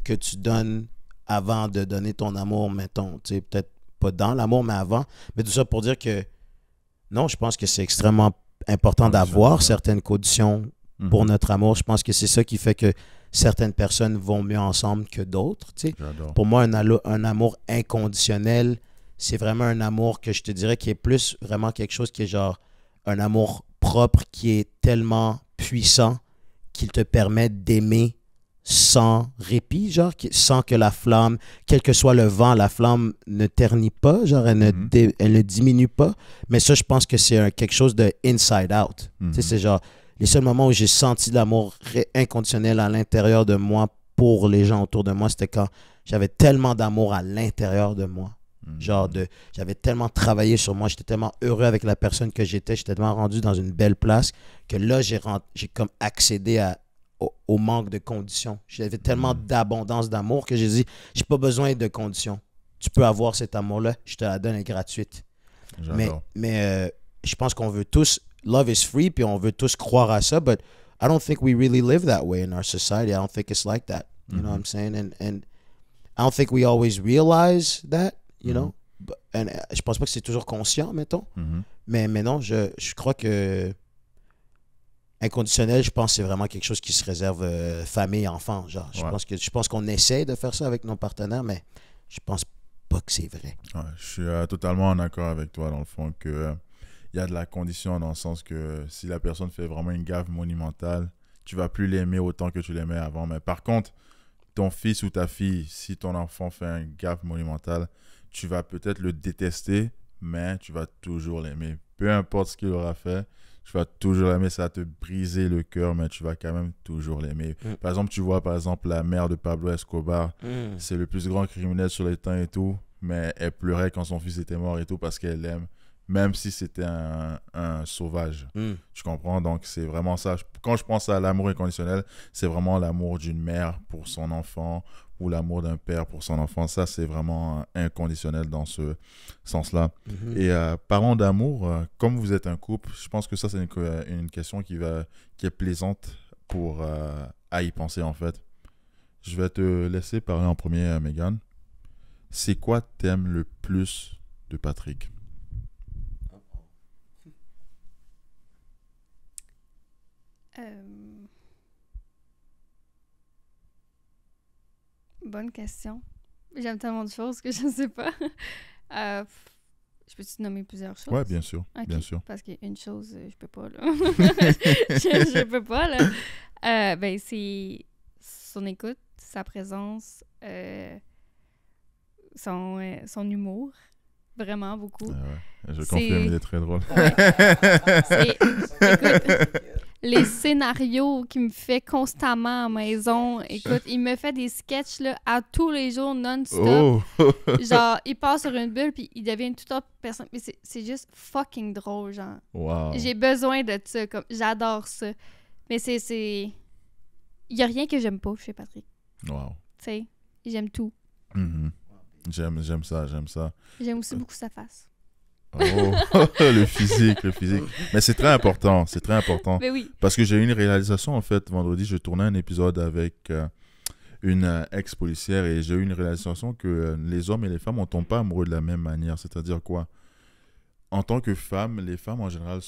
que tu donnes avant de donner ton amour, mettons, tu sais, peut-être pas dans l'amour, mais avant. Mais tout ça pour dire que, non, je pense que c'est extrêmement important d'avoir certaines conditions pour notre amour. Je pense que c'est ça qui fait que certaines personnes vont mieux ensemble que d'autres, tu sais. J'adore. Pour moi, un amour inconditionnel, c'est vraiment un amour que je te dirais qui est plus vraiment quelque chose qui est genre un amour propre qui est tellement puissant qu'il te permet d'aimer sans répit, genre sans que la flamme, quel que soit le vent, la flamme ne ternit pas, genre elle ne diminue pas. Mais ça, je pense que c'est quelque chose de inside out. Tu sais, c'est genre les seuls moments où j'ai senti l'amour inconditionnel à l'intérieur de moi pour les gens autour de moi, c'était quand j'avais tellement d'amour à l'intérieur de moi. Genre, j'avais tellement travaillé sur moi, j'étais tellement heureux avec la personne que j'étais tellement rendu dans une belle place que là, j'ai comme accédé au manque de conditions. J'avais tellement d'abondance d'amour que j'ai dit, j'ai pas besoin de conditions. Tu peux avoir cet amour-là, je te la donne, elle est gratuite. Mais je pense qu'on veut tous, love is free, puis on veut tous croire à ça, but I don't think we really live that way in our society. I don't think it's like that. You know what I'm saying? And I don't think we always realize that. You know? Je pense pas que c'est toujours conscient, mettons. Mais non, je crois que inconditionnel, je pense que c'est vraiment quelque chose qui se réserve famille, enfant. Genre, je pense qu'on essaie de faire ça avec nos partenaires, mais je pense pas que c'est vrai. Ouais, je suis totalement en accord avec toi, dans le fond, que il y a de la condition dans le sens que si la personne fait vraiment une gaffe monumentale, tu vas plus l'aimer autant que tu l'aimais avant. Mais par contre, ton fils ou ta fille, si ton enfant fait un gaffe monumental, tu vas peut-être le détester, mais tu vas toujours l'aimer. Peu importe ce qu'il aura fait, tu vas toujours l'aimer. Ça va te briser le cœur, mais tu vas quand même toujours l'aimer. Par exemple, tu vois, la mère de Pablo Escobar, c'est le plus grand criminel sur les temps et tout, mais elle pleurait quand son fils était mort et tout parce qu'elle l'aime, même si c'était un sauvage. Tu comprends? Donc, c'est vraiment ça. Quand je pense à l'amour inconditionnel, c'est vraiment l'amour d'une mère pour son enfant, ou l'amour d'un père pour son enfant. Ça, c'est vraiment inconditionnel dans ce sens-là. Et parlant d'amour, comme vous êtes un couple, je pense que ça, c'est une question qui est plaisante pour à y penser, en fait. Je vais te laisser parler en premier, Megan. C'est quoi t'aimes le plus de Patrick? Bonne question. J'aime tellement de choses que je ne sais pas. Je peux-tu te nommer plusieurs choses? Oui, bien sûr. Okay. Bien sûr. Parce qu'une chose, je peux pas, là. je peux pas, là. Ben, c'est son écoute, sa présence, son humour. Vraiment beaucoup. Je confirme, il est très drôle. Ouais. Écoute, les scénarios qu'il me fait constamment à la maison, écoute, il me fait des sketchs là, à tous les jours, non-stop. Oh. Genre, il passe sur une bulle, puis il devient une toute autre personne. Mais c'est juste fucking drôle, genre. Wow. J'ai besoin de ça, comme j'adore ça. Mais c'est... Il y a rien que j'aime pas chez Patrick. Wow. Tu sais, j'aime tout. Mm-hmm. J'aime ça. J'aime aussi beaucoup sa face. Oh, le physique. Mais c'est très important. Mais oui. Parce que j'ai eu une réalisation, en fait, vendredi, je tournais un épisode avec une ex-policière et j'ai eu une réalisation que les hommes et les femmes, on ne tombe pas amoureux de la même manière. C'est-à-dire quoi? En tant que femmes, les femmes en général,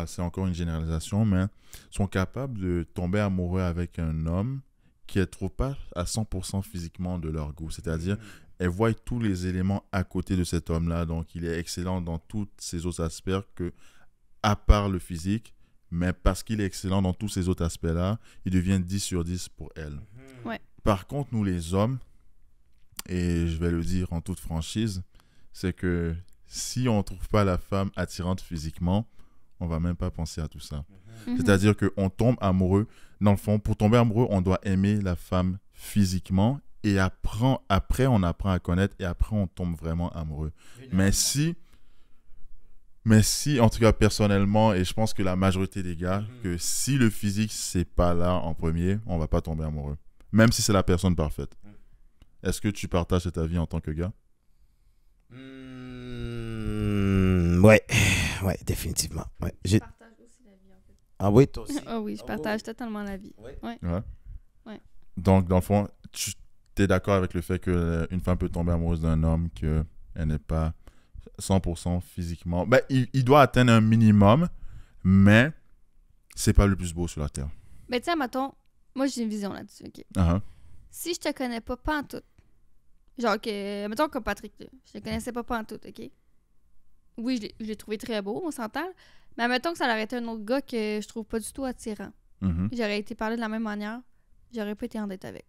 c'est encore une généralisation, mais sont capables de tomber amoureux avec un homme qui ne trouve pas à 100% physiquement de leur goût. C'est-à-dire, elles voient tous les éléments à côté de cet homme-là. Donc, il est excellent dans tous ces autres aspects à part le physique. Mais parce qu'il est excellent dans tous ces autres aspects-là, il devient 10 sur 10 pour elle. Ouais. Par contre, nous les hommes, et je vais le dire en toute franchise, c'est que si on ne trouve pas la femme attirante physiquement, on ne va même pas penser à tout ça. C'est-à-dire qu'on tombe amoureux. Dans le fond, pour tomber amoureux, on doit aimer la femme physiquement et après, on apprend à connaître et après, on tombe vraiment amoureux. Mais si, en tout cas, personnellement, et je pense que la majorité des gars, que si le physique, c'est pas là en premier, on va pas tomber amoureux. Même si c'est la personne parfaite. Est-ce que tu partages cet avis en tant que gars? Ouais, définitivement. Ouais. Je partage aussi la vie, en fait. Ah oui, toi aussi? Ah oui, je partage totalement la vie. Ouais. Donc, dans le fond, tu es d'accord avec le fait qu'une femme peut tomber amoureuse d'un homme qu'elle n'est pas 100% physiquement... Ben, il doit atteindre un minimum, mais c'est pas le plus beau sur la Terre. Mais tiens, mettons, moi j'ai une vision là-dessus, OK? Si je te connais pas pantoute, genre que, mettons comme Patrick, là, je te connaissais pas pantoute, OK? Oui, je l'ai trouvé très beau, on s'entend. Mais mettons que ça aurait été un autre gars que je trouve pas du tout attirant. J'aurais été parlé de la même manière, j'aurais pas été en date avec.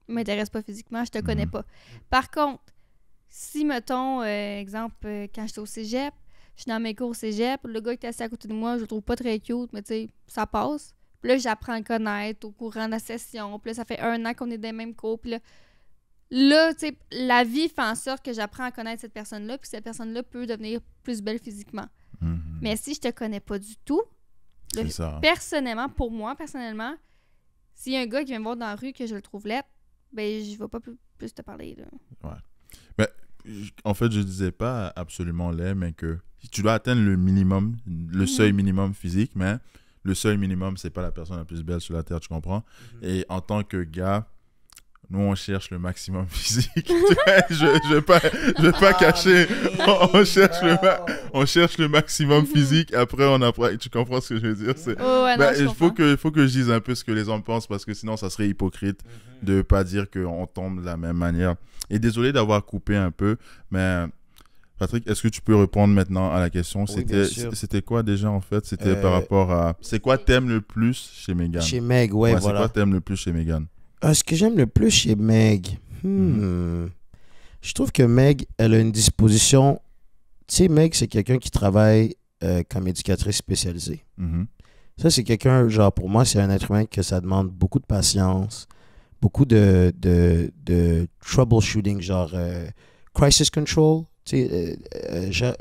M'intéresse pas physiquement, je te connais pas. Par contre, si, mettons, exemple, quand j'étais au cégep, je suis dans mes cours au cégep, le gars qui est assis à côté de moi, je le trouve pas très cute, mais tu sais, ça passe. Puis là, j'apprends à le connaître au courant de la session. Puis là, ça fait 1 an qu'on est dans les mêmes cours. Puis là, tu sais, la vie fait en sorte que j'apprends à connaître cette personne-là, puis cette personne-là peut devenir plus belle physiquement. Mais si je te connais pas du tout, là, personnellement, pour moi, s'il y a un gars qui vient me voir dans la rue que je le trouve laid, ben, je vais pas plus te parler, là. Ouais. Mais, en fait, je disais pas absolument laid, mais que tu dois atteindre le minimum, le seuil minimum physique, mais le seuil minimum, c'est pas la personne la plus belle sur la Terre, tu comprends? Et en tant que gars, nous, on cherche le maximum physique. je vais pas cacher. On cherche le maximum physique. Après, on apprend. Tu comprends ce que je veux dire? Il faut que je dise un peu ce que les hommes pensent parce que sinon, ça serait hypocrite de pas dire qu'on tombe de la même manière. Et désolé d'avoir coupé un peu, mais Patrick, est-ce que tu peux répondre maintenant à la question? C'était quoi déjà en fait? C'était par rapport à... C'est quoi t'aimes le plus chez Megan? Chez Meg, voilà. C'est quoi t'aimes le plus chez Megan? Ce que j'aime le plus chez Meg, je trouve que Meg, elle a une disposition... Tu sais, Meg, c'est quelqu'un qui travaille comme éducatrice spécialisée. Ça, c'est quelqu'un, genre, pour moi, c'est un être humain que ça demande beaucoup de patience, beaucoup de troubleshooting, genre crisis control, tu sais,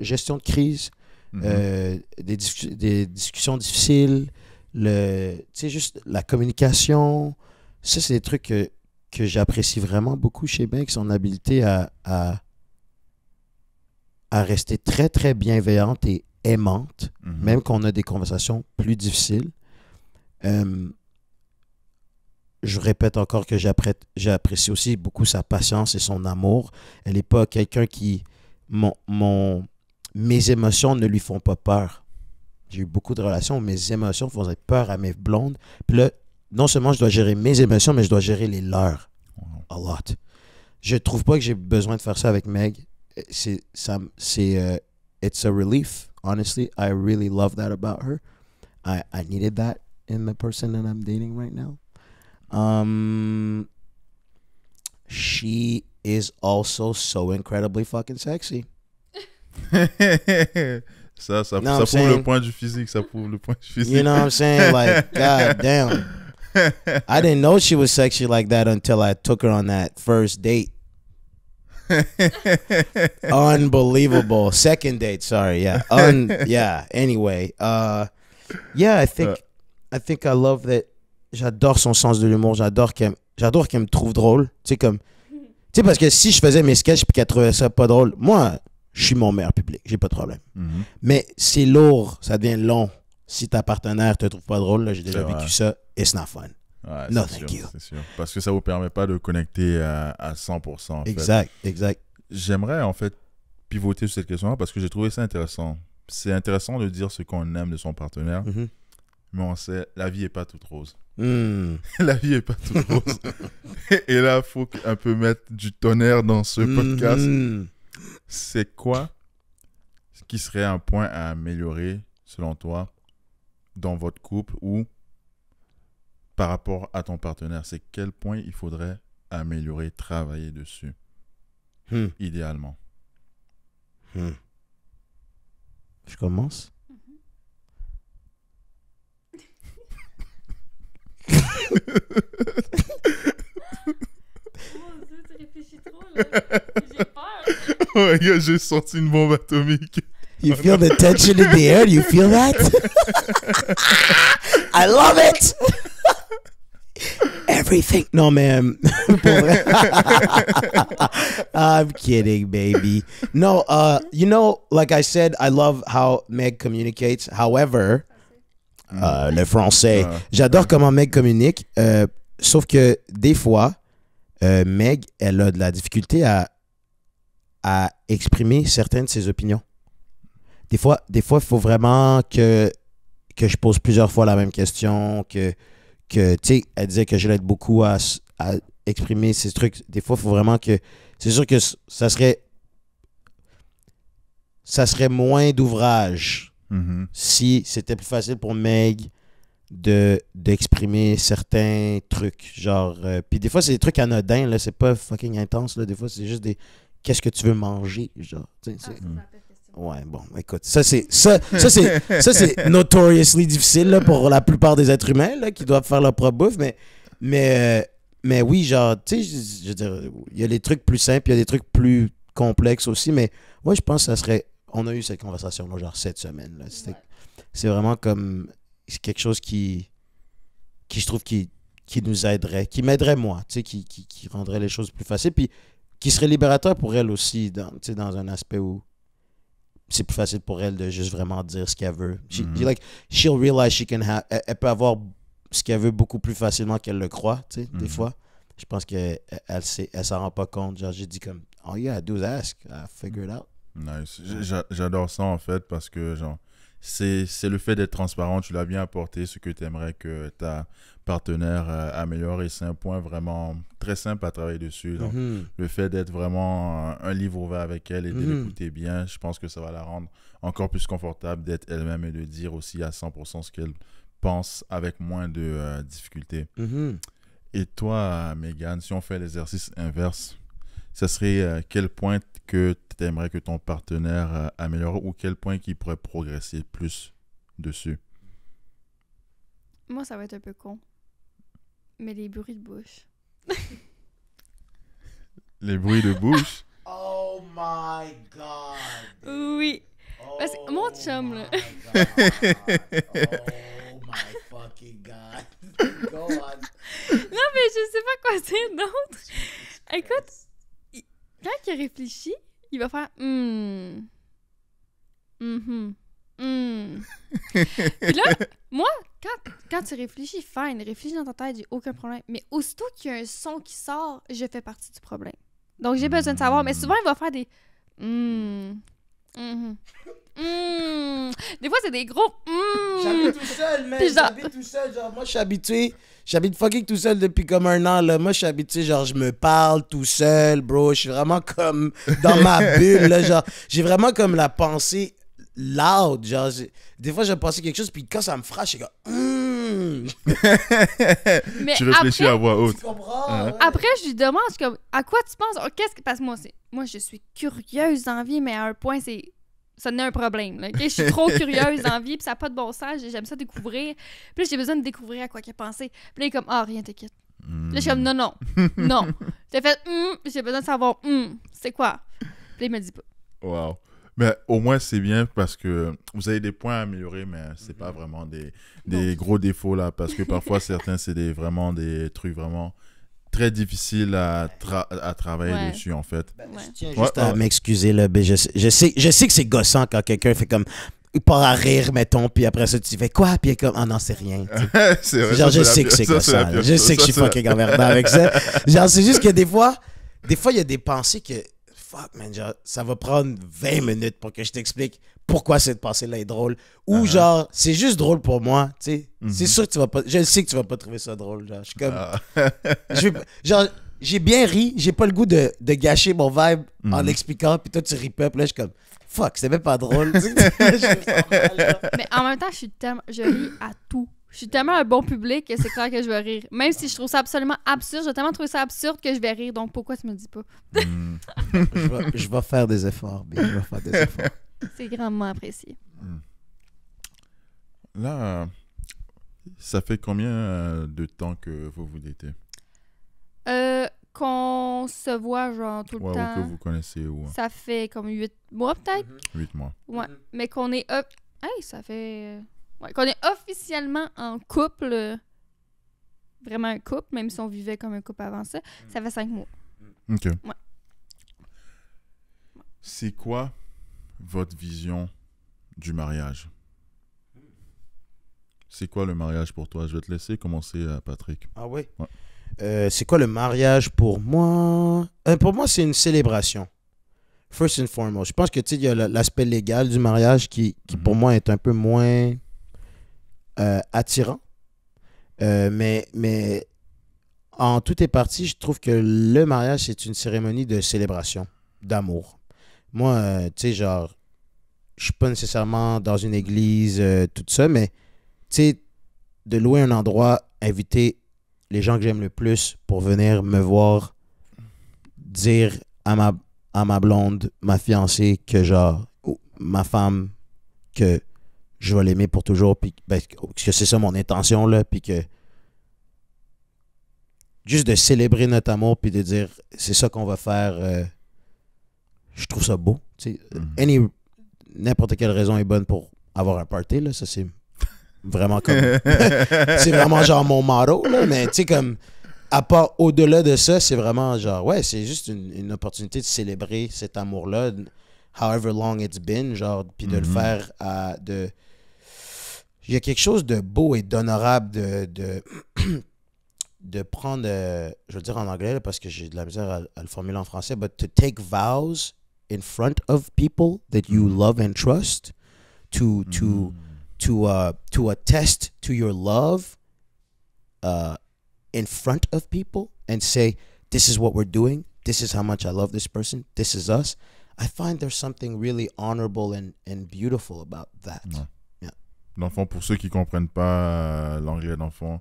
gestion de crise, des discussions difficiles, tu sais, juste la communication. Ça, c'est des trucs que que j'apprécie vraiment beaucoup chez Meg, son habileté à rester très, très bienveillante et aimante, même quand on a des conversations plus difficiles. Je répète encore que j'apprécie aussi beaucoup sa patience et son amour. Elle n'est pas quelqu'un qui... Mes émotions ne lui font pas peur. J'ai eu beaucoup de relations où mes émotions faisaient peur à mes blondes. Puis là, non seulement je dois gérer mes émotions, mais je dois gérer les leurs. A lot. Je trouve pas que j'ai besoin de faire ça avec Meg. It's a relief. Honestly, I really love that about her. I needed that in the person that I'm dating right now. She is also so incredibly fucking sexy. ça prouve le point du physique. Ça prouve le point du physique. You know what I'm saying? Like, god damn. I didn't know she was sexy like that until I took her on that first date. Unbelievable. Second date, sorry. Yeah. Yeah. Anyway, yeah, I think I love that. J'adore son sens de l'humour. J'adore qu'elle me trouve drôle. Tu sais, parce que si je faisais mes sketchs et qu'elle trouvait ça pas drôle, moi, je suis mon meilleur public. J'ai pas de problème. Mais c'est lourd. Ça devient long. Si ta partenaire te trouve pas drôle, là, j'ai déjà vécu ça. It's not fun. Ouais, no, thank you. C'est sûr. Parce que ça vous permet pas de connecter à 100%. En exact. J'aimerais, en fait, pivoter sur cette question-là parce que j'ai trouvé ça intéressant. C'est intéressant de dire ce qu'on aime de son partenaire, mais on sait, la vie est pas toute rose. La vie est pas toute rose. Et là, il faut un peu mettre du tonnerre dans ce podcast. C'est quoi ce qui serait un point à améliorer, selon toi, dans votre couple ou par rapport à ton partenaire? C'est quel point il faudrait améliorer, travailler dessus, idéalement? Je commence? Mon Dieu, tu réfléchis trop, là. J'ai peur. Ouais, gars, j'ai sorti une bombe atomique. You feel the tension in the air? You feel that? I love it! Everything. No, man. I'm kidding, baby. No, you know, like I said, I love how Meg communicates. However, le français, j'adore comment Meg communique. Sauf que des fois, Meg, elle a de la difficulté à exprimer certaines de ses opinions. Des fois, il faut vraiment que je pose plusieurs fois la même question, que tu sais, elle disait que je l'aide beaucoup à exprimer ces trucs. Des fois, il faut vraiment que... C'est sûr que ça serait moins d'ouvrage si c'était plus facile pour Meg d'exprimer certains trucs. Genre... puis des fois, c'est des trucs anodins, là. C'est pas fucking intense, là. Des fois, c'est juste des... Qu'est-ce que tu veux manger, genre. Ouais, bon, écoute, ça c'est notoriously difficile là, pour la plupart des êtres humains là, qui doivent faire leur propre bouffe, mais oui, genre, tu sais, je veux dire, il y a des trucs plus simples, il y a des trucs plus complexes aussi, mais ouais, je pense que ça serait... On a eu cette conversation là, genre cette semaine, là. C'est vraiment comme... C'est quelque chose qui je trouve qui nous aiderait, qui m'aiderait moi, tu sais, qui rendrait les choses plus faciles, puis qui serait libérateur pour elle aussi, dans un aspect où c'est plus facile pour elle de juste vraiment dire ce qu'elle veut. She'll realize she can have... Elle peut avoir ce qu'elle veut beaucoup plus facilement qu'elle le croit, tu sais, des fois. Je pense qu'elle s'en rend pas compte. Genre, j'ai dit comme, all you gotta do is ask. I figure it out. Nice. J'adore ça, en fait, parce que, genre, c'est le fait d'être transparent. Tu l'as bien apporté, ce que tu aimerais que ta partenaire améliore. Et c'est un point vraiment très simple à travailler dessus. Donc, le fait d'être vraiment un livre ouvert avec elle et de l'écouter bien, je pense que ça va la rendre encore plus confortable d'être elle-même et de dire aussi à 100% ce qu'elle pense avec moins de difficultés. Et toi, Megan, si on fait l'exercice inverse, ça serait quel point que tu aimerais que ton partenaire améliore ou quel point qu'il pourrait progresser plus dessus? Moi, ça va être un peu con. Mais les bruits de bouche. Les bruits de bouche? Oh my God! Oui. Parce que mon chum, là... Oh my fucking fucking God. Go on. Non, mais je sais pas quoi dire d'autre. Écoute, quand il réfléchit, il va faire Puis là, moi, quand tu réfléchis, fine, réfléchis dans ta tête, j'ai aucun problème. Mais aussitôt qu'il y a un son qui sort, je fais partie du problème. Donc j'ai besoin de savoir. Mais souvent, il va faire des Des fois, c'est des gros J'habite tout seul, man. Puis genre- J'habite tout seul. Genre, moi, je suis habitué. J'habite fucking tout seul depuis comme 1 an, là. Moi, je suis habitué, genre, je me parle tout seul, bro. Je suis vraiment comme dans ma bulle, là. Genre, j'ai vraiment comme la pensée loud. Genre, des fois, je vais penser quelque chose, puis quand ça me frappe, je suis comme... Mais Tu réfléchis à voix haute. Tu comprends? Ouais. après, je lui demande, je suis comme, à quoi tu penses? Qu'est-ce que... Parce que moi, je suis curieuse dans la vie, mais à un point, ça en est un problème. Là, ok? Je suis trop curieuse dans la vie, puis ça n'a pas de bon sens. J'aime ça découvrir. Puis là, j'ai besoin de découvrir à quoi qu'il a pensé. Puis là, il est comme, rien, t'inquiète. Puis là, je suis comme, non. J'ai fait, j'ai besoin de savoir, c'est quoi? Puis là, il me dit pas. Wow. Mais au moins, c'est bien parce que vous avez des points à améliorer, mais c'est pas vraiment des gros défauts, là. Parce que parfois, certains, c'est vraiment des trucs vraiment très difficiles à travailler dessus, en fait. Ouais. Je tiens juste à m'excuser, là. Ben, je sais que c'est gossant quand quelqu'un fait comme... Il part à rire, mettons, puis après ça, tu fais quoi? Puis il est comme, non, c'est rien. C'est vrai, Genre, ça, je c'est sais la que c'est pire- ça, gossant. la pire Là. Je chose. sais que je suis Ça, c'est fucking emmerdant avec ça. Genre, c'est juste que des fois, il y a des pensées que, fuck, man, genre, ça va prendre 20 minutes pour que je t'explique pourquoi cette pensée-là est drôle. Ou genre, c'est juste drôle pour moi, tu sais. C'est sûr que tu vas pas, je sais que tu vas pas trouver ça drôle. Genre, je suis comme, genre, j'ai bien ri, j'ai pas le goût de gâcher mon vibe en l'expliquant, puis toi, tu ris up, là, je suis comme, fuck, c'est même pas drôle. Tu sais. Je me sens mal, là. Mais en même temps, je ris à tout. Je suis tellement un bon public que c'est clair que je vais rire. Même si je trouve ça absolument absurde, je vais tellement trouver ça absurde que je vais rire. Donc pourquoi tu me dis pas? Je vais faire des efforts, bien, je vais faire des efforts. C'est grandement apprécié. Là, ça fait combien de temps que vous vous datez? Qu'on se voit genre tout le Ou temps. que vous connaissez, ou Ça fait comme 8 mois peut-être. 8 mois. Ouais. Mais qu'on est ça fait ouais, qu'on est officiellement en couple. Vraiment un couple, même si on vivait comme un couple avant ça. Ça fait 5 mois. OK. Ouais. C'est quoi votre vision du mariage? C'est quoi le mariage pour toi? Je vais te laisser commencer, Patrick. Ah oui? Ouais. C'est quoi le mariage pour moi? Pour moi, c'est une célébration. First and foremost. Je pense que, tu sais, il y a l'aspect légal du mariage qui pour moi, est un peu moins attirant. Mais en tout et partie, je trouve que le mariage, c'est une cérémonie de célébration, d'amour. Moi, tu sais, genre, je suis pas nécessairement dans une église, tout ça, mais, tu sais, de louer un endroit, inviter les gens que j'aime le plus pour venir me voir, dire à ma blonde, ma fiancée, que genre, ma femme, que je vais l'aimer pour toujours, puis que c'est ça mon intention, là, puis que juste de célébrer notre amour, puis de dire, c'est ça qu'on va faire, je trouve ça beau. Tu sais, n'importe quelle raison est bonne pour avoir un party, là, ça c'est vraiment comme... c'est vraiment genre mon motto, là, mais tu sais, comme, à part au-delà de ça, c'est vraiment genre, ouais, c'est juste une opportunité de célébrer cet amour-là, however long it's been, genre, puis de le faire il y a quelque chose de beau et d'honorable de prendre, je veux dire en anglais, là, parce que j'ai de la misère à le formuler en français, but to take vows in front of people that you love and trust, to attest to your love in front of people and say, this is what we're doing, this is how much I love this person, this is us. I find there's something really honorable and beautiful about that. Ouais. Yeah. Dans le fond, pour ceux qui ne comprennent pas l'anglais, dans le fond,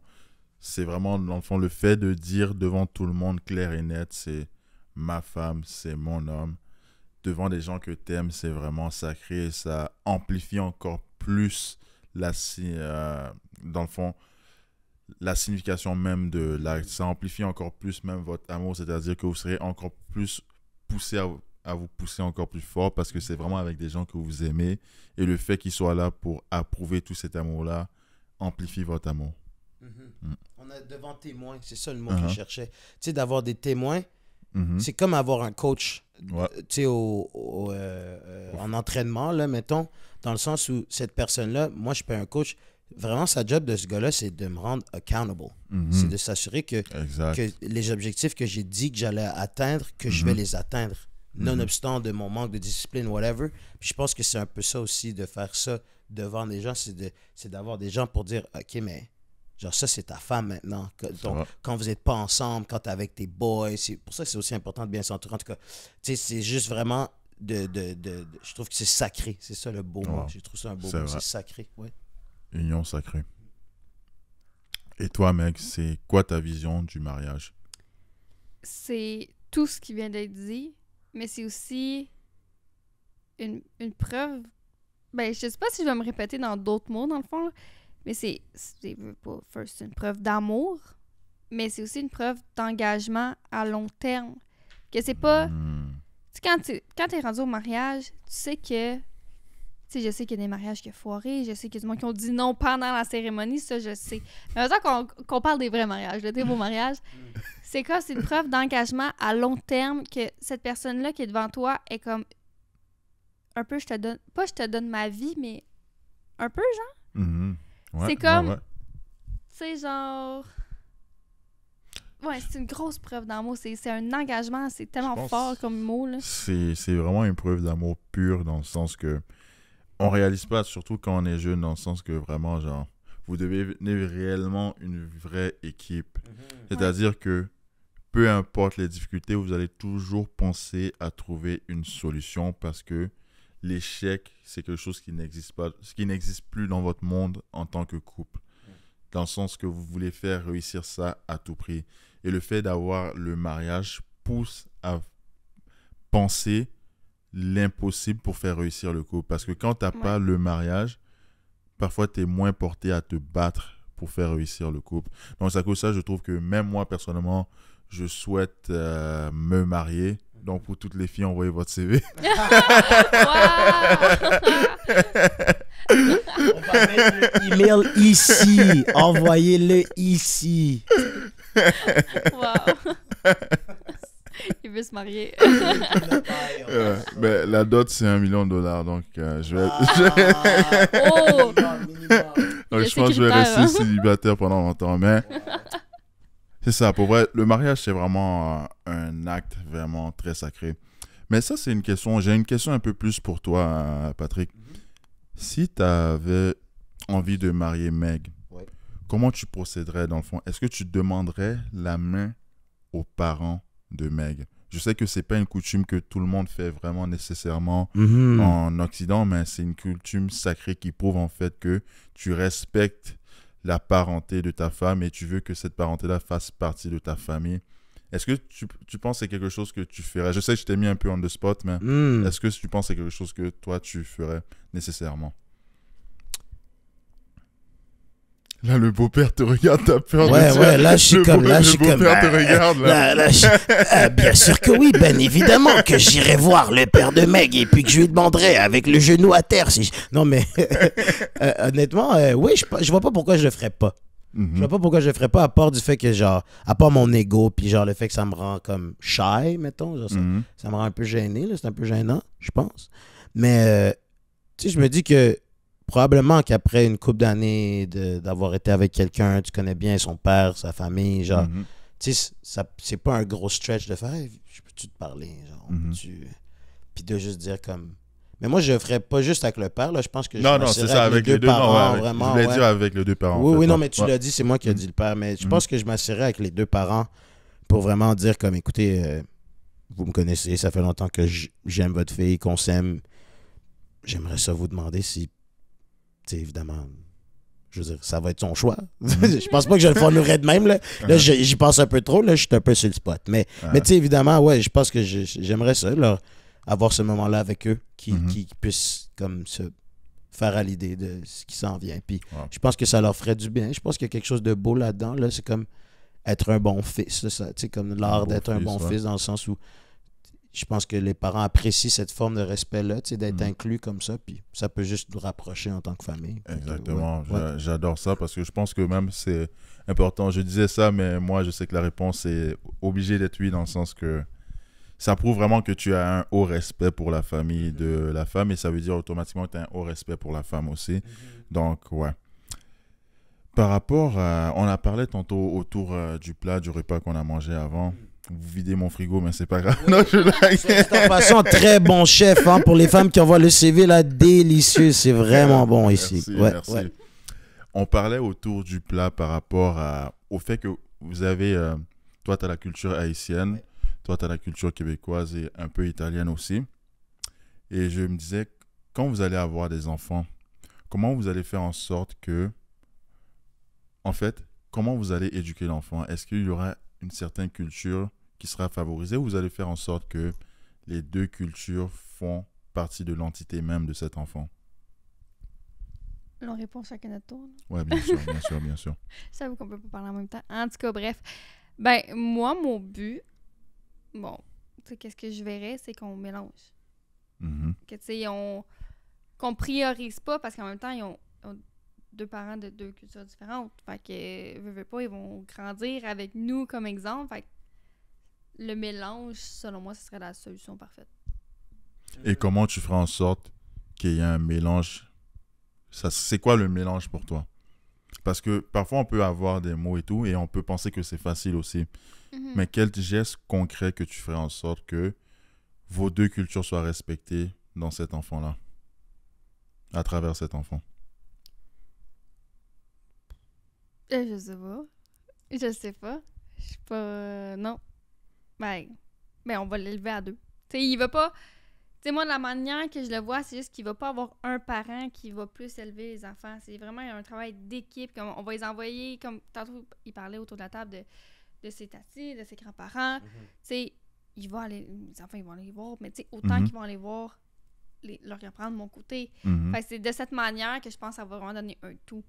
c'est vraiment, dans le fond, le fait de dire devant tout le monde clair et net, c'est ma femme, c'est mon homme. Devant des gens que tu aimes, c'est vraiment sacré. Ça amplifie encore plus dans le fond, la signification même de l'acte. Ça amplifie encore plus même votre amour, c'est-à-dire que vous serez encore plus poussé à vous pousser encore plus fort parce que c'est vraiment avec des gens que vous aimez et le fait qu'ils soient là pour approuver tout cet amour-là amplifie votre amour. On a devant témoins, c'est ça le mot que je cherchais. Tu sais, d'avoir des témoins, c'est comme avoir un coach, tu sais, en entraînement, là, mettons, dans le sens où cette personne-là, moi, je paye un coach. Vraiment, sa job de ce gars-là, c'est de me rendre accountable. C'est de s'assurer que les objectifs que j'ai dit que j'allais atteindre, que je vais les atteindre. Nonobstant de mon manque de discipline, whatever. Puis je pense que c'est un peu ça aussi, de faire ça devant des gens, c'est d'avoir des gens pour dire, OK, mais genre ça, c'est ta femme maintenant. Donc, quand vous n'êtes pas ensemble, quand tu es avec tes boys, c'est pour ça que c'est aussi important de bien s'entourer. En tout cas, tu sais, c'est juste vraiment je trouve que c'est sacré. C'est ça le beau mot. Je trouve ça un beau mot. C'est sacré, oui. Union sacrée. Et toi, Meg, c'est quoi ta vision du mariage? C'est tout ce qui vient d'être dit, mais c'est aussi une preuve. Ben, je sais pas si je vais me répéter dans d'autres mots, dans le fond, là, mais c'est une preuve d'amour, mais c'est aussi une preuve d'engagement à long terme. Que c'est pas... Quand t'es rendu au mariage, tu sais que... Tu sais, je sais qu'il y a des mariages qui ont foiré, je sais qu'il y a des gens qui ont dit non pendant la cérémonie, ça, je sais. Mais maintenant qu'on parle des vrais mariages, des beaux mariages, c'est quoi? C'est une preuve d'engagement à long terme que cette personne-là qui est devant toi est comme... Un peu, je te donne ma vie, mais un peu, genre. Ouais, c'est comme... Tu sais, genre... Ouais, c'est une grosse preuve d'amour. C'est un engagement, c'est tellement fort comme mot, là. C'est vraiment une preuve d'amour pure, dans le sens que on réalise pas, surtout quand on est jeune, dans le sens que vraiment, genre, vous devenez réellement une vraie équipe. C'est-à-dire que peu importe les difficultés, vous allez toujours penser à trouver une solution, parce que l'échec, c'est quelque chose qui n'existe pas, ce qui n'existe plus dans votre monde en tant que couple. Dans le sens que vous voulez faire réussir ça à tout prix. Et le fait d'avoir le mariage pousse à penser l'impossible pour faire réussir le couple. Parce que quand tu n'as pas le mariage, parfois tu es moins porté à te battre pour faire réussir le couple. Donc c'est à cause de ça, je trouve que même moi, personnellement, je souhaite me marier. Donc pour toutes les filles, envoyez votre CV. On va mettre l'email ici. Envoyez-le ici. Wow. Il veut se marier. Mais la dot, c'est $1 million. Donc, je vais... donc, je pense que je vais rester célibataire pendant longtemps. Mais c'est ça. Pour vrai, le mariage, c'est vraiment un acte vraiment très sacré. Mais ça, c'est une question. J'ai une question un peu plus pour toi, Patrick. Si tu avais envie de marier Meg, comment tu procéderais dans le fond? Est-ce que tu demanderais la main aux parents de Meg? Je sais que c'est pas une coutume que tout le monde fait vraiment nécessairement en Occident, mais c'est une coutume sacrée qui prouve en fait que tu respectes la parenté de ta femme et tu veux que cette parenté-là fasse partie de ta famille. Est-ce que tu penses que c'est quelque chose que tu ferais? Je sais que je t'ai mis un peu on the spot, mais est-ce que tu penses que c'est quelque chose que toi, tu ferais nécessairement? Là, le beau-père te regarde, t'as peur de dire. Ouais, là, je suis comme... Le beau-père te regarde, là. Bien sûr que oui, ben évidemment que j'irai voir le père de Meg et puis que je lui demanderai avec le genou à terre. Non, mais honnêtement, oui, je vois pas pourquoi je le ferais pas. Je vois pas pourquoi je le ferais pas, à part du fait que, genre, à part mon ego, puis genre le fait que ça me rend comme shy, mettons, genre, ça me rend un peu gêné, là, c'est un peu gênant, je pense. Mais, tu sais, je me dis que probablement qu'après une couple d'années d'avoir été avec quelqu'un, tu connais bien son père, sa famille, genre, tu sais, c'est pas un gros stretch de faire, hey, je peux-tu te parler, genre, puis de juste dire comme... Mais moi, je le ferais pas juste avec le père, là. Je pense que je non, c'est ça, avec les deux parents. Vraiment, je voulais dire avec les deux parents. Oui, non, mais tu l'as dit, c'est moi qui ai dit le père. Mais je pense que je m'assurerais avec les deux parents pour vraiment dire comme, écoutez, vous me connaissez, ça fait longtemps que j'aime votre fille, qu'on s'aime. J'aimerais ça vous demander si, tu sais, évidemment, je veux dire, ça va être son choix. Je pense pas que je le formulerais de même, là. Là, j'y pense un peu trop, là, je suis un peu sur le spot. Mais tu sais, évidemment, ouais, je pense que j'aimerais ça, là, avoir ce moment-là avec eux qui puissent comme se faire à l'idée de ce qui s'en vient. Puis je pense que ça leur ferait du bien. Je pense qu'il y a quelque chose de beau là-dedans. Là. C'est comme être un bon fils. Tu sais, comme l'art d'être un bon fils dans le sens où je pense que les parents apprécient cette forme de respect-là, d'être inclus comme ça, puis ça peut juste nous rapprocher en tant que famille. Exactement, j'adore ça parce que je pense que même c'est important. Je disais ça, mais moi, je sais que la réponse est obligée d'être oui, dans le sens que ça prouve vraiment que tu as un haut respect pour la famille de la femme et ça veut dire automatiquement que tu as un haut respect pour la femme aussi. Donc, ouais. Par rapport à... On a parlé tantôt autour du plat, du repas qu'on a mangé avant. Vous videz mon frigo, mais c'est pas grave. Non, je de façon, très bon chef, hein, pour les femmes qui envoient le CV, là, délicieux. C'est vraiment bon ici. Merci. On parlait autour du plat par rapport au fait que vous avez... toi, tu as la culture haïtienne. Toi, tu as la culture québécoise et un peu italienne aussi. Et je me disais, quand vous allez avoir des enfants, comment vous allez faire en sorte que... En fait, comment vous allez éduquer l'enfant? Est-ce qu'il y aura une certaine culture qui sera favorisée ou vous allez faire en sorte que les deux cultures font partie de l'entité même de cet enfant? On répond chacun notre tour. Oui, bien sûr, bien sûr. Je savais qu'on peut pas parler en même temps. En tout cas, bref. Ben, moi, mon but, bon, tu sais, qu'est-ce que je verrais, c'est qu'on mélange. Que, tu sais, qu'on priorise pas parce qu'en même temps, ils ont deux parents de deux cultures différentes. Fait que, veux pas, ils vont grandir avec nous comme exemple. Fait que le mélange, selon moi, ce serait la solution parfaite. Et comment tu feras en sorte qu'il y ait un mélange? C'est quoi le mélange pour toi? Parce que parfois, on peut avoir des mots et tout, et on peut penser que c'est facile aussi. Mais quel geste concret que tu ferais en sorte que vos deux cultures soient respectées dans cet enfant-là, à travers cet enfant? Je sais pas. Je suis pas... non. Ben, on va l'élever à deux. Tu sais, il va pas... Tu sais, moi, de la manière que je le vois, c'est juste qu'il va pas avoir un parent qui va plus élever les enfants. C'est vraiment un travail d'équipe. Comme on va les envoyer, comme tantôt, il parlait autour de la table de ses tatis, de ses grands-parents. Tu sais, les enfants, ils vont aller les voir, mais tu sais, autant qu'ils vont aller voir, leur apprendre de mon côté. Fait que c'est de cette manière que je pense que ça va vraiment donner un tout.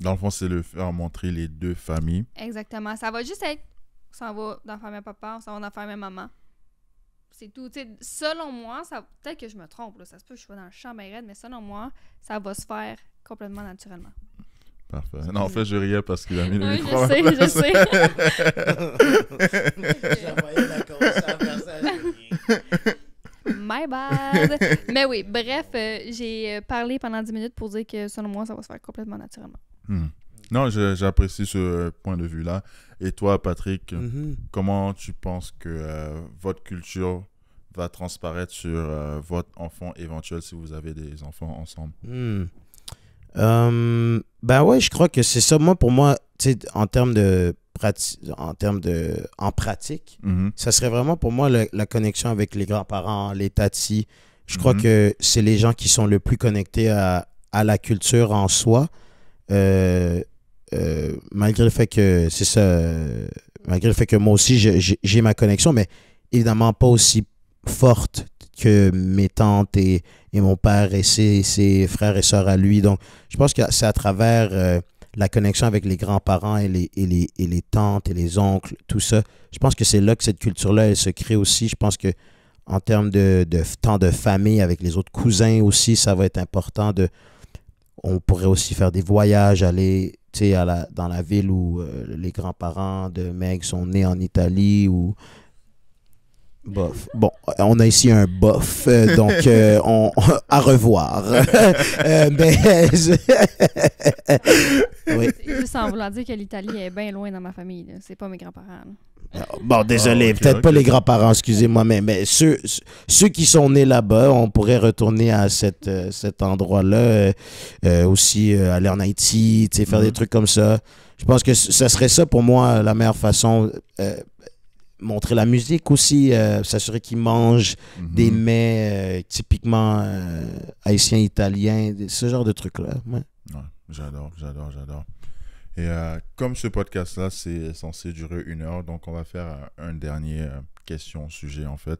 Dans le fond, c'est le faire montrer les deux familles. Exactement. Ça va juste être, on s'en va dans la famille à papa, on s'en va dans la famille à maman. C'est tout. T'sais, selon moi, peut-être que je me trompe, là, ça se peut que je sois dans le champ bien raide, mais selon moi, ça va se faire complètement naturellement. Parfait. Non, en fait, je riais parce qu'il a mis le oui, micro. Je sais. J'envoyais la conversation. My bad. Mais oui, bref, j'ai parlé pendant 10 minutes pour dire que selon moi, ça va se faire complètement naturellement. Non, j'apprécie ce point de vue-là. Et toi, Patrick, comment tu penses que votre culture va transparaître sur votre enfant éventuel si vous avez des enfants ensemble? Ben ouais, je crois que c'est ça. Moi, pour moi, en termes de pratique, ça serait vraiment pour moi la connexion avec les grands-parents, les tatis. Je crois que c'est les gens qui sont le plus connectés à la culture en soi. Malgré le fait que c'est ça, malgré le fait que moi aussi j'ai ma connexion, mais évidemment pas aussi forte que mes tantes et mon père et ses frères et sœurs à lui. Donc, je pense que c'est à travers la connexion avec les grands-parents et les tantes et les oncles, tout ça. Je pense que c'est là que cette culture-là, elle se crée aussi. Je pense que en termes de temps de famille avec les autres cousins aussi, ça va être important. On pourrait aussi faire des voyages, aller dans la ville où les grands-parents de Meg sont nés en Italie ou... Bof. Bon, on a ici un bof, donc à revoir. Oui. Juste en voulant dire que l'Italie est bien loin dans ma famille. Là. C'est pas mes grands-parents. Là. Bon, désolé, peut-être pas les grands-parents, excusez-moi, mais ceux qui sont nés là-bas, on pourrait retourner à cet endroit-là, aussi aller en Haïti, faire des trucs comme ça. Je pense que ça serait ça pour moi la meilleure façon. Montrer la musique aussi, s'assurer qu'ils mangent des mets typiquement haïtiens, italiens, ce genre de trucs-là. Ouais. Ouais, j'adore. Et comme ce podcast-là, c'est censé durer 1 heure, donc on va faire un dernier question-sujet en fait.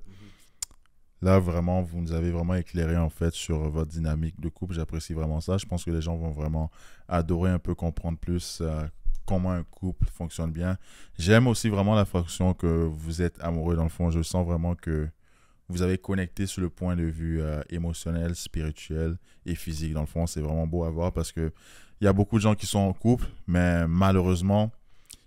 Là, vraiment, vous nous avez vraiment éclairé en fait sur votre dynamique de couple. J'apprécie vraiment ça. Je pense que les gens vont vraiment adorer un peu comprendre plus comment un couple fonctionne bien. J'aime aussi vraiment la façon que vous êtes amoureux dans le fond. Je sens vraiment que vous avez connecté sur le point de vue émotionnel, spirituel et physique. Dans le fond, c'est vraiment beau à voir parce que il y a beaucoup de gens qui sont en couple, mais malheureusement,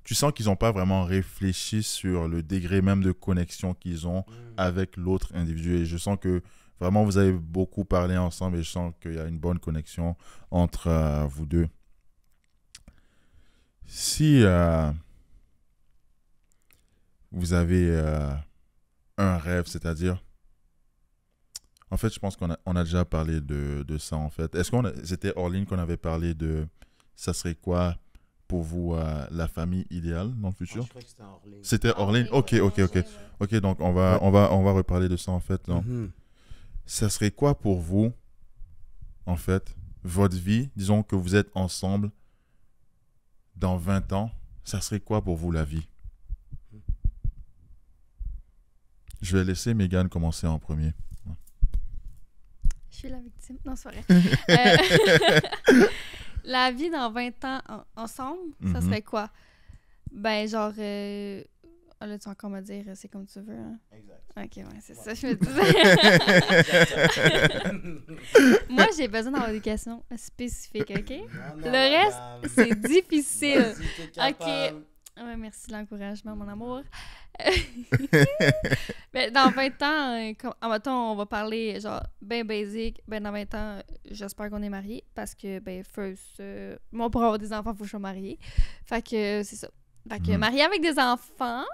tu sens qu'ils n'ont pas vraiment réfléchi sur le degré même de connexion qu'ils ont avec l'autre individu. Et je sens que vraiment, vous avez beaucoup parlé ensemble et je sens qu'il y a une bonne connexion entre vous deux. Si vous avez un rêve, c'est-à-dire, en fait, je pense qu'on a déjà parlé de ça, en fait. C'était Orline qu'on avait parlé de, ça serait quoi pour vous la famille idéale dans le futur? Je crois que c'était Orline. C'était Orline? Ok. Ok, donc on va reparler de ça, en fait. Donc, ça serait quoi pour vous, en fait, votre vie? Disons que vous êtes ensemble dans 20 ans, ça serait quoi pour vous la vie? Je vais laisser Mégane commencer en premier. Ouais. Je suis la victime. Non, c'est vrai. La vie dans 20 ans ensemble, ça serait quoi? Ben, genre... là, tu vas encore me dire, c'est comme tu veux. Hein? Exact. Ok, ouais, c'est ça, je me disais. Moi, j'ai besoin d'avoir des questions spécifiques, ok? Le reste, c'est difficile. Ok. Ouais, merci de l'encouragement, mon amour. Mais dans 20 ans, mettons, on va parler genre ben basic. Ben dans 20 ans, j'espère qu'on est mariés parce que, ben, first, moi, pour avoir des enfants, il faut que je sois mariée. Fait que c'est ça. Fait que mariée avec des enfants,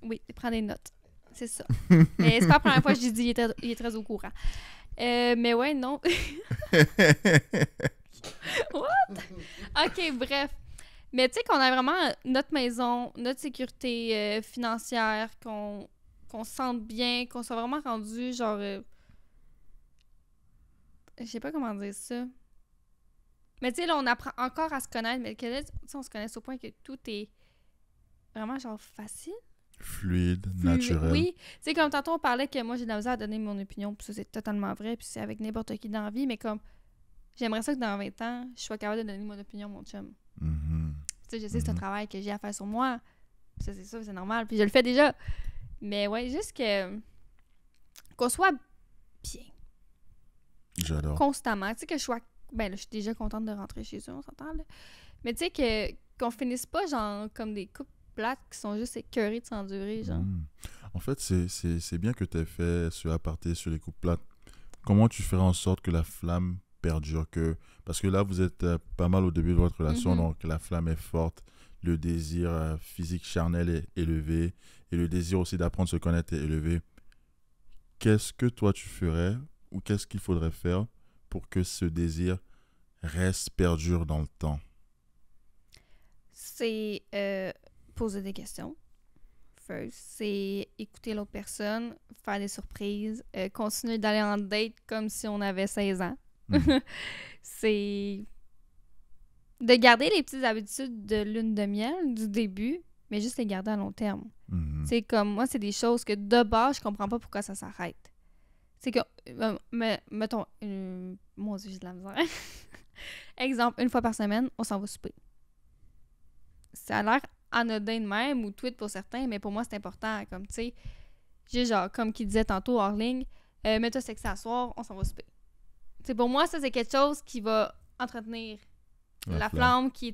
oui, prends des notes. C'est ça. Mais c'est pas la première fois que je dis il est très au courant. Mais ouais, non. What? Ok, bref. Mais tu sais qu'on a vraiment notre maison, notre sécurité financière, qu'on se sente bien, qu'on soit vraiment rendu genre... je sais pas comment dire ça. Mais tu sais, là, on apprend encore à se connaître, mais que là, on se connaît au point que tout est vraiment genre facile. Fluide, naturel. Oui. Tu sais, comme tantôt, on parlait que moi, j'ai de la misère à donner mon opinion, puis ça, c'est totalement vrai, puis c'est avec n'importe qui dans la vie, mais comme... J'aimerais ça que dans 20 ans, je sois capable de donner mon opinion à mon chum. Tu sais, je sais que c'est un travail que j'ai à faire sur moi. Ça, c'est ça, c'est normal. Puis je le fais déjà. Mais ouais, juste qu'on soit bien. J'adore. Constamment. Tu sais, que je sois... Ben là, je suis déjà contente de rentrer chez eux, on s'entend, là. Mais tu sais, qu'on finisse pas, genre, comme des couples plates qui sont juste écœurés de s'endurer, genre. En fait, c'est bien que tu aies fait ce aparté sur les couples plates. Comment tu ferais en sorte que la flamme perdure parce que là, vous êtes pas mal au début de votre relation, donc la flamme est forte, le désir physique charnel est élevé et le désir aussi d'apprendre à se connaître est élevé. Qu'est-ce que toi tu ferais ou qu'est-ce qu'il faudrait faire pour que ce désir perdure dans le temps? C'est poser des questions. First, c'est écouter l'autre personne, faire des surprises, continuer d'aller en date comme si on avait 16 ans. C'est de garder les petites habitudes de lune de miel du début, mais juste les garder à long terme. C'est comme moi, c'est des choses que de base, je comprends pas pourquoi ça s'arrête. C'est que, mettons, mon Dieu, j'ai de la misère. Exemple, 1 fois par semaine, on s'en va souper. Ça a l'air anodin de même ou tweet pour certains, mais pour moi, c'est important. Comme, tu sais, j'ai genre, comme qui disait tantôt hors ligne, mets-toi sexy à soir, on s'en va souper. T'sais, pour moi, ça, c'est quelque chose qui va entretenir la flamme, qui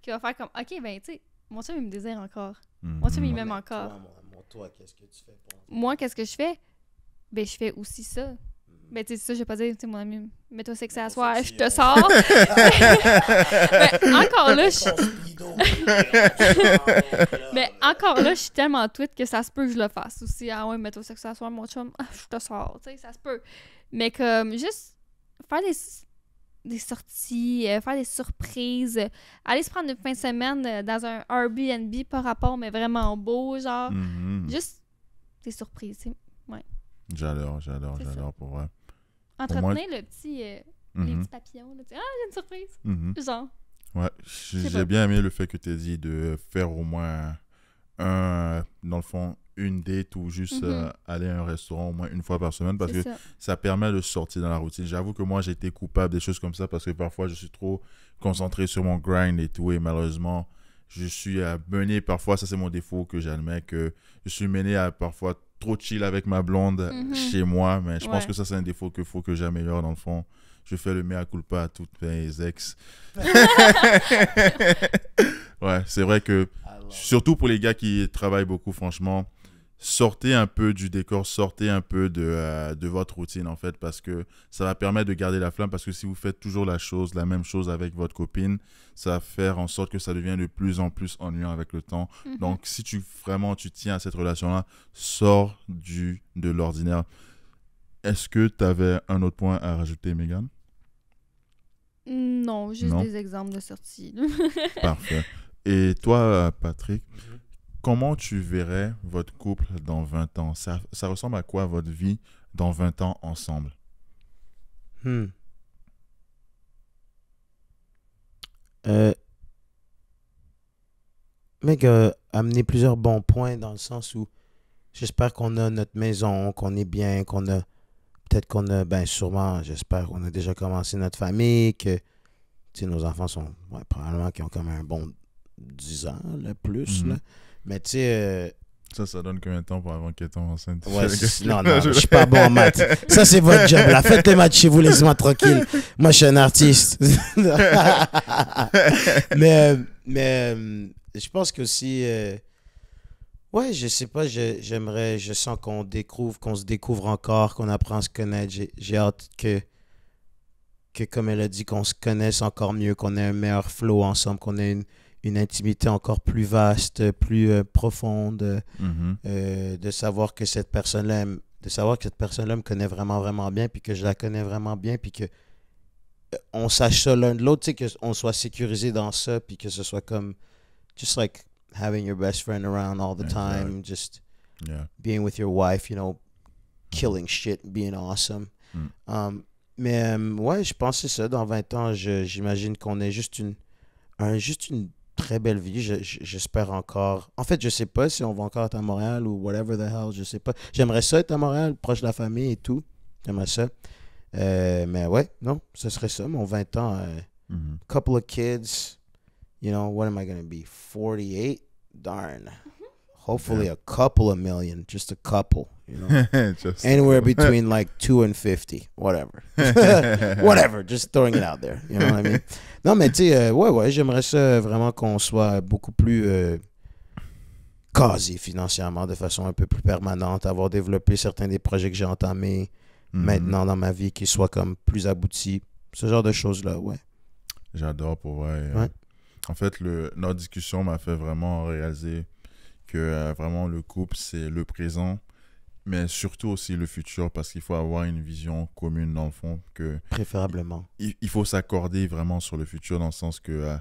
va faire comme, OK, ben, tu sais, mon chum, il me désire encore. Mon chum, il m'aime encore. Toi, qu'est-ce que tu fais pour... Moi, qu'est-ce que je fais? Ben, je fais aussi ça. Ben, tu sais, ça, je vais pas dire, tu sais, mon ami, mets-toi sexy à soir, je te sors. Ben, encore là, mais encore là, je suis tellement tweet que ça se peut que je le fasse aussi. Ah ouais, mets-toi sexy à soir, mon chum, je te sors. Tu sais, ça se peut. Mais comme, juste faire des sorties, faire des surprises, aller se prendre une fin de semaine dans un Airbnb par rapport, mais vraiment beau, genre. Juste des surprises, tu sais. Ouais. J'adore pour vrai. Entretenez le petit, les petits papillons. Là, j'ai une surprise. Genre. Ouais, j'ai bien aimé le fait que tu aies dit de faire au moins dans le fond, une date ou juste aller à un restaurant au moins 1 fois par semaine parce que ça permet de sortir dans la routine. J'avoue que moi, j'ai été coupable des choses comme ça parce que parfois, je suis trop concentré sur mon grind et tout et malheureusement, je suis mené parfois, ça c'est mon défaut que j'admets, que je suis mené à parfois trop chill avec ma blonde chez moi, mais je pense que ça c'est un défaut qu'il faut que j'améliore dans le fond. Je fais le mea culpa à toutes mes ex. Ouais, c'est vrai que, surtout pour les gars qui travaillent beaucoup, franchement, sortez un peu du décor, sortez un peu de votre routine, en fait, parce que ça va permettre de garder la flamme, parce que si vous faites toujours la même chose avec votre copine, ça va faire en sorte que ça devient de plus en plus ennuyant avec le temps. Donc, si tu tiens à cette relation-là, sors de l'ordinaire. Est-ce que tu avais un autre point à rajouter, Megan? Non, juste des exemples de sortie. Parfait. Et toi, Patrick, comment tu verrais votre couple dans 20 ans? Ça ressemble à quoi votre vie dans 20 ans ensemble? Mec, amener plusieurs bons points dans le sens où j'espère qu'on a notre maison, qu'on est bien, peut-être qu'on a, ben sûrement, j'espère qu'on a déjà commencé notre famille, que nos enfants sont, probablement qui ont comme un bon 10 ans, là, plus, là. Mais tu sais... Ça donne combien de temps pour avant qu'elle tombe enceinte? Ouais, non, je suis pas bon en maths. Ça, c'est votre job, là. Faites les maths chez vous, laissez-moi tranquille. Moi, je suis un artiste. mais je pense qu'aussi... ouais, je sais pas, je sens qu'on se découvre encore, qu'on apprend à se connaître. J'ai hâte que, comme elle a dit, qu'on se connaisse encore mieux, qu'on ait un meilleur flow ensemble, qu'on ait une intimité encore plus vaste, plus profonde, de savoir que cette personne-là me connaît vraiment, vraiment bien, puis que je la connais vraiment bien, puis que on sache ça l'un de l'autre, tu sais, qu'on soit sécurisé dans ça, puis que ce soit comme, just like having your best friend around all the time, just being with your wife, killing shit, being awesome. Mais ouais, je pense que c'est ça, dans 20 ans, j'imagine qu'on ait juste une très belle vie. J'espère encore. En fait, je sais pas si on va encore être à Montréal ou whatever the hell, je sais pas. J'aimerais ça être à Montréal, proche de la famille et tout. J'aimerais ça. Mais ouais, non, ce serait ça, mon 20 ans. Couple of kids. What am I going to be? 48? Darn. Hopefully a couple of million. Just a couple, Anywhere between like 2 and 50. Whatever. Whatever. Just throwing it out there. You know what I mean? Non, mais tu sais, ouais, j'aimerais ça vraiment qu'on soit beaucoup plus quasi financièrement, de façon un peu plus permanente, avoir développé certains des projets que j'ai entamés maintenant dans ma vie, qui soient comme plus aboutis. Ce genre de choses-là, ouais. J'adore pour vrai. Ouais. En fait, notre discussion m'a fait vraiment réaliser que vraiment le couple, c'est le présent, mais surtout aussi le futur, parce qu'il faut avoir une vision commune dans le fond. Préférablement. Il faut s'accorder vraiment sur le futur, dans le sens que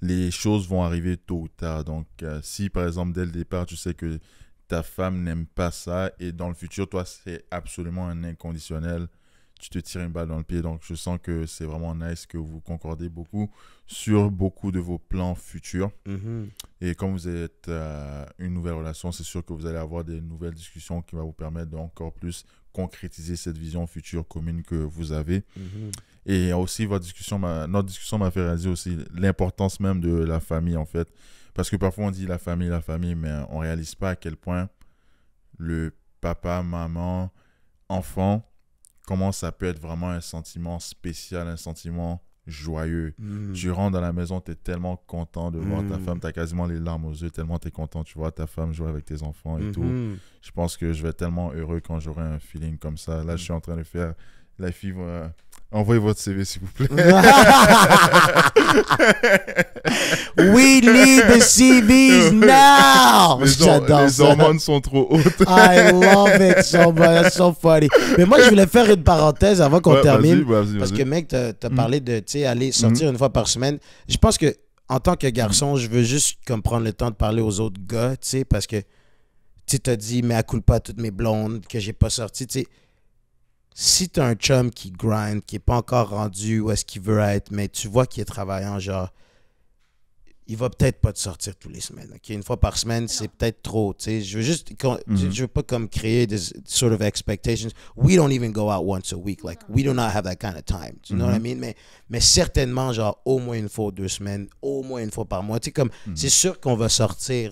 les choses vont arriver tôt ou tard. Donc, si par exemple, dès le départ, tu sais que ta femme n'aime pas ça, et dans le futur, toi, c'est absolument un inconditionnel, tu te tires une balle dans le pied. Donc, je sens que c'est vraiment nice que vous concordez beaucoup sur beaucoup de vos plans futurs. Et comme vous êtes une nouvelle relation, c'est sûr que vous allez avoir des nouvelles discussions qui vont vous permettre d'encore plus concrétiser cette vision future commune que vous avez. Et aussi, notre discussion m'a fait réaliser aussi l'importance même de la famille, en fait. Parce que parfois, on dit la famille, mais on ne réalise pas à quel point le papa, maman, enfant, comment ça peut être vraiment un sentiment spécial, un sentiment joyeux. Tu rentres dans la maison, tu es tellement content de voir ta femme, tu as quasiment les larmes aux yeux, tellement tu es content, tu vois ta femme jouer avec tes enfants et tout. Je pense que je vais être tellement heureux quand j'aurai un feeling comme ça. Là, je suis en train de faire... La fille va... Envoyez votre CV, s'il vous plaît. We need the CVs now! Les hormones sont trop hautes. I love it so much. That's so funny. Mais moi, je voulais faire une parenthèse avant qu'on termine. Vas-y. Parce que, mec, t'as parlé de aller sortir une fois par semaine. Je pense que en tant que garçon, je veux juste comme prendre le temps de parler aux autres gars, parce que tu t'as dit, mais à culpa pas toutes mes blondes que j'ai pas sorti, si t'as un chum qui grind, qui est pas encore rendu où est-ce qu'il veut être, mais tu vois qu'il est travaillant, genre, il va peut-être pas te sortir tous les semaines. OK? Une fois par semaine, c'est peut-être trop. T'sais. Je veux juste, je veux pas comme créer des sort of expectations. We don't even go out once a week. Like, we do not have that kind of time. You know what I mean? Mais certainement, genre, au moins une fois ou 2 semaines, au moins une fois par mois. Tu sais, comme, c'est sûr qu'on va sortir.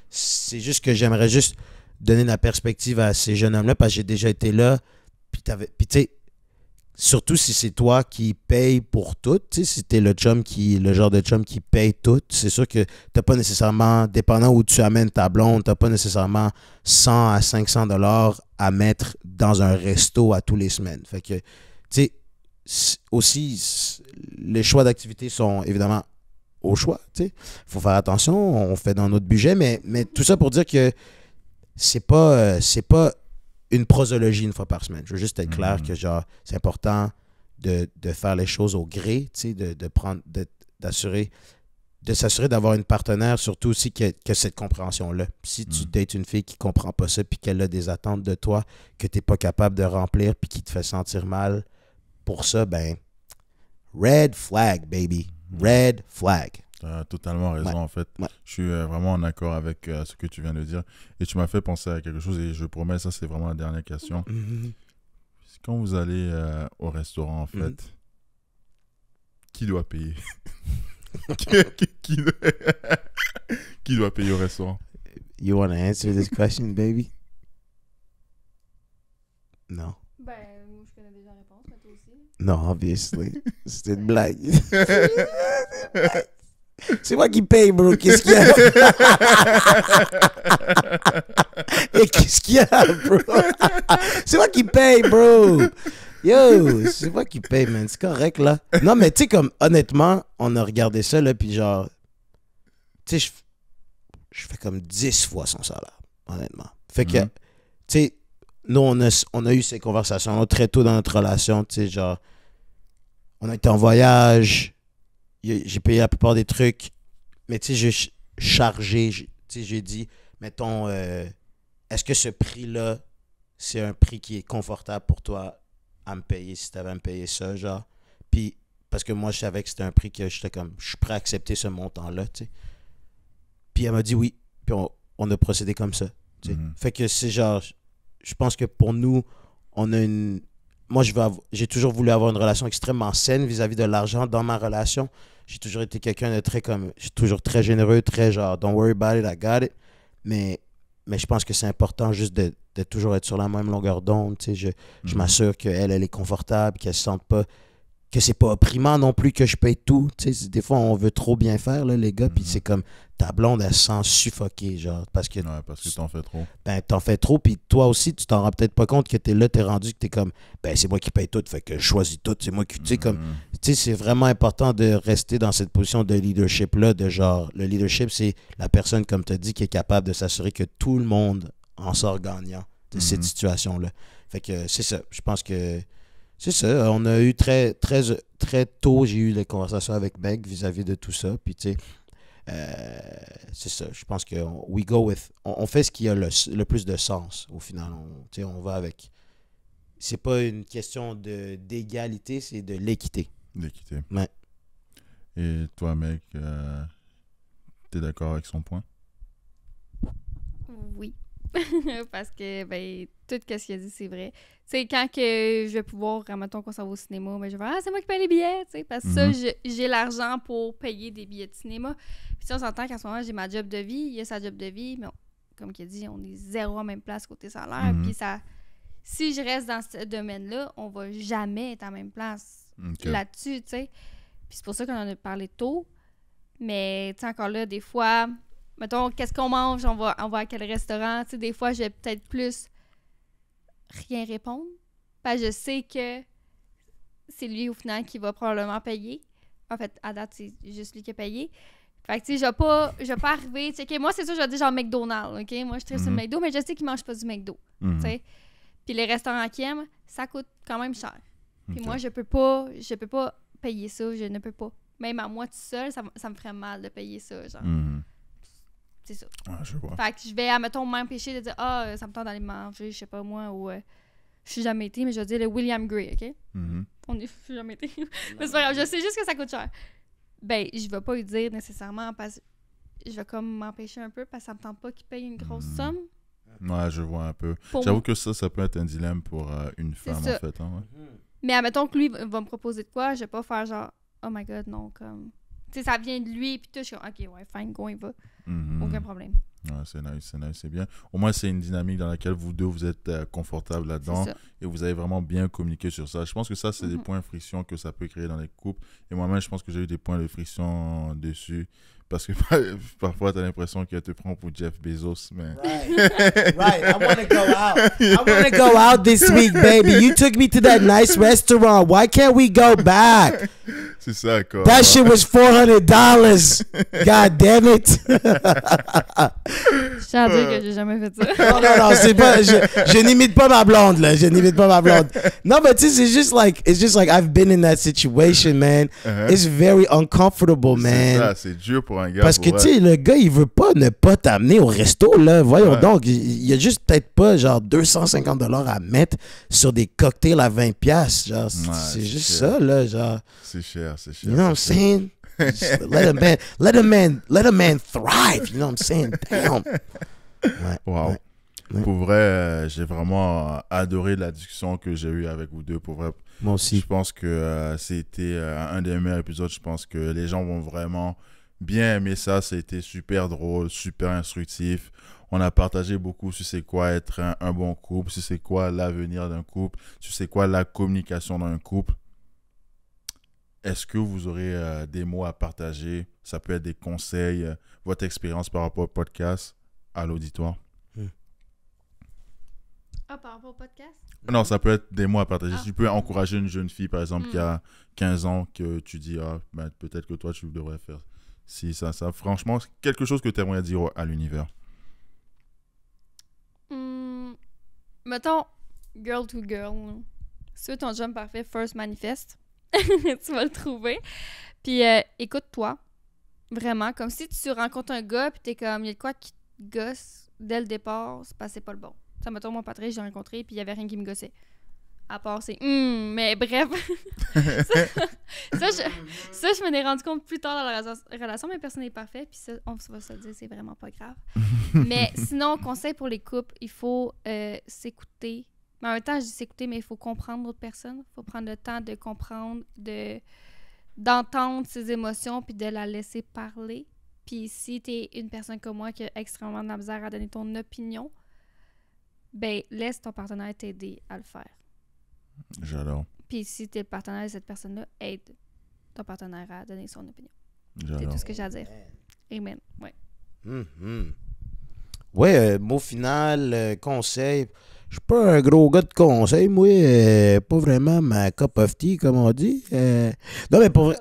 C'est juste que j'aimerais juste donner la perspective à ces jeunes hommes-là parce que j'ai déjà été là. Puis tu sais, surtout si c'est toi qui paye pour tout, tu sais, si t'es le genre de chum qui paye tout, c'est sûr que t'as pas nécessairement, dépendant où tu amènes ta blonde, t'as pas nécessairement 100 à 500 $ à mettre dans un resto à tous les semaines. Fait que, tu sais, aussi, les choix d'activités sont évidemment au choix, tu sais. Faut faire attention, on fait dans notre budget, mais tout ça pour dire que c'est pas une prosologie une fois par semaine. Je veux juste être clair que genre c'est important de faire les choses au gré, tu sais, de s'assurer d'avoir une partenaire, surtout aussi que cette compréhension-là. Si tu dates une fille qui comprend pas ça puis qu'elle a des attentes de toi que tu n'es pas capable de remplir puis qui te fait sentir mal pour ça, ben red flag, baby. Red flag. Tu as totalement raison, en fait. Ouais. Je suis vraiment en accord avec ce que tu viens de dire. Et tu m'as fait penser à quelque chose, et je promets, ça, c'est vraiment la dernière question. Quand vous allez au restaurant, en fait, qui doit payer? Qui doit payer au restaurant? You want to answer this question, baby? Non. Ben, moi, je connais déjà la réponse, mais toi aussi. Non, obviously. C'était une blague. C'est moi qui paye, bro. Qu'est-ce qu'il y a? Et qu'est-ce qu'il y a, bro? C'est moi qui paye, bro. Yo, c'est moi qui paye, man. C'est correct, là. Non, mais tu sais, comme, honnêtement, on a regardé ça, là, puis genre, tu sais, je fais comme 10 fois son salaire, honnêtement. Fait que, tu sais, nous, on a eu ces conversations très tôt dans notre relation, tu sais, genre, on a été en voyage, j'ai payé la plupart des trucs, mais tu sais, j'ai chargé, tu sais, j'ai dit, mettons, est-ce que ce prix-là, c'est un prix qui est confortable pour toi à me payer si tu avais à me payer ça, genre? Puis, parce que moi, je savais que c'était un prix que j'étais comme, je suis prêt à accepter ce montant-là, tu sais. Puis elle m'a dit oui, puis on a procédé comme ça, tu sais. Fait que c'est genre, je pense que pour nous, on a une... Moi, j'ai toujours voulu avoir une relation extrêmement saine vis-à-vis de l'argent dans ma relation. J'ai toujours été quelqu'un de très comme... Je suis toujours très généreux, très genre, don't worry about it, I got it. Mais je pense que c'est important juste de toujours être sur la même longueur d'onde. Tu sais, je m'assure qu'elle est confortable, qu'elle ne se sente pas... Que c'est pas opprimant non plus que je paye tout. Tu sais, des fois, on veut trop bien faire, là, les gars, puis c'est comme ta blonde, elle se sent suffoquée, genre, parce que t'en fais trop. Ben, t'en fais trop, puis toi aussi, tu t'en rends peut-être pas compte que t'es là, t'es rendu, que t'es comme, ben, c'est moi qui paye tout, fait que je choisis tout, c'est moi qui, tu sais, comme, tu sais, c'est vraiment important de rester dans cette position de leadership-là, de genre, le leadership, c'est la personne, comme t'as dit, qui est capable de s'assurer que tout le monde en sort gagnant de cette situation-là. Fait que c'est ça, je pense que c'est ça, on a eu très tôt, j'ai eu des conversations avec Meg vis-à-vis de tout ça, puis tu sais, c'est ça, je pense que on fait ce qui a le plus de sens au final, on va avec. C'est pas une question d'égalité, c'est de l'équité. L'équité. Ouais. Et toi, mec, t'es d'accord avec son point? Oui. Parce que, ben, tout ce qu'il a dit, c'est vrai. Tu sais, quand que je vais pouvoir, mettons qu'on s'en va au cinéma, ben, je vais c'est moi qui paye les billets, tu sais, parce que ça, j'ai l'argent pour payer des billets de cinéma. Puis on s'entend qu'en ce moment, j'ai ma job de vie, il a sa job de vie, mais comme il a dit, on est zéro en même place côté salaire. Puis ça, si je reste dans ce domaine-là, on va jamais être en même place là-dessus, tu sais. Puis c'est pour ça qu'on en a parlé tôt. Mais, tu sais, encore là, des fois... Mettons, qu'est-ce qu'on mange? On va à quel restaurant? Tu sais, des fois, je vais peut-être plus rien répondre. Parce que je sais que c'est lui, au final, qui va probablement payer. En fait, à date, c'est juste lui qui a payé. Fait que, tu sais, je vais pas arriver... Tu sais, moi, c'est sûr, je vais dire genre McDonald's, OK? Moi, je tripe sur le McDo, mais je sais qu'il mange pas du McDo, tu sais. Puis les restaurants qu'il aime, ça coûte quand même cher. Puis moi, je peux pas payer ça. Je ne peux pas. Même à moi, tout seul, ça me ferait mal de payer ça, genre. C'est ça. Ah, je vois. Fait que je vais, admettons, m'empêcher de dire ça me tente d'aller manger, je sais pas moi, ou je suis jamais été, mais je vais dire le William Gray, OK? Je suis jamais été. Mais c'est pas grave, je sais juste que ça coûte cher. ben, je vais pas lui dire nécessairement parce que je vais comme m'empêcher un peu parce que ça me tente pas qu'il paye une grosse somme. Ouais, je vois un peu. Pour J'avoue moi. que ça peut être un dilemme pour une C'est femme, ça. en fait. Hein, ouais. Mais admettons que lui va me proposer de quoi, je vais pas faire genre, oh my god, non, comme. Tu sais, ça vient de lui, puis tout, je suis comme, ok, ouais, fine, go, il va. Mhm. Aucun problème. Ouais, c'est nice, c'est bien. Au moins, c'est une dynamique dans laquelle vous deux, vous êtes confortables C'est là-dedans ça. et vous avez vraiment bien communiqué sur ça. Je pense que ça, c'est des Mhm. points de friction que ça peut créer dans les couples. Et moi-même, je pense que j'ai eu des points de friction dessus parce que parfois, tu as l'impression qu'elle te prend pour Jeff Bezos, mais... Right. I want to go out. I want to go out this week, baby. You took me to that nice restaurant. Why can't we go back? C'est ça, quoi. That shit was $400. God damn it. Je tiens à dire que j'ai jamais fait ça. Non, c'est pas. Je n'imite pas ma blonde, là. Je n'imite pas ma blonde. Non, but it's just like I've been in that situation, man. Uh-huh. It's very uncomfortable, C'est man. ça, c'est dur pour un gars. Parce que, pour tu sais, le gars, il veut pas ne pas t'amener au resto, là. Voyons Ouais. donc, il y a juste peut-être pas, genre, $250 à mettre sur des cocktails à 20$. Genre, Ouais, c'est juste cher. ça, là, genre. C'est cher, c'est cher. You know what I'm c'est cher. saying? Just let a man thrive. You know what I'm saying? Damn. Ouais. Wow. Ouais. Pour vrai, j'ai vraiment adoré la discussion que j'ai eue avec vous deux. Pour vrai, Moi aussi. je pense que c'était un des meilleurs épisodes. Je pense que les gens vont vraiment bien aimer ça. C'était super drôle, super instructif. On a partagé beaucoup sur c'est quoi être un bon couple, sur c'est quoi l'avenir d'un couple, sur c'est quoi la communication dans un couple. Est-ce que vous aurez des mots à partager? Ça peut être des conseils, votre expérience par rapport au podcast à l'auditoire. Ah, par rapport au podcast? Non, ça peut être des mots à partager. Ah. Si tu peux encourager une jeune fille, par exemple, Mm. qui a 15 ans, que tu dis, ah, ben, peut-être que toi, tu devrais faire si ça. Franchement, c'est quelque chose que tu aimerais dire à l'univers. Mettons, girl to girl. là. Si tu veux ton job parfait, first manifeste. Tu vas le trouver. Puis écoute-toi. Vraiment. Comme si tu rencontres un gars, puis t'es comme, il y a de quoi qui te gosse dès le départ, c'est parce que c'est pas le bon. Ça, mettons, mon Patrick, j'ai rencontré, puis il y avait rien qui me gossait. À part, c'est mais bref. ça, je m'en ai rendu compte plus tard dans la relation, mais personne n'est parfait, puis ça, on va se le dire, c'est vraiment pas grave. Mais sinon, conseil pour les couples, il faut s'écouter. Mais en même temps, je dis s'écouter, mais il faut comprendre l'autre personne. Il faut prendre le temps de comprendre, d'entendre ses émotions, puis de la laisser parler. Puis si t'es une personne comme moi qui a extrêmement de la misère à donner ton opinion, ben laisse ton partenaire t'aider à le faire. J'adore. Puis si t'es le partenaire de cette personne-là, aide ton partenaire à donner son opinion. C'est J'adore. tout ce que j'ai à dire. Amen. Ouais. Ouais, mot final, conseil. Je suis pas un gros gars de conseil, moi. Pas vraiment ma cup of tea, comme on dit. Non, mais pour vrai.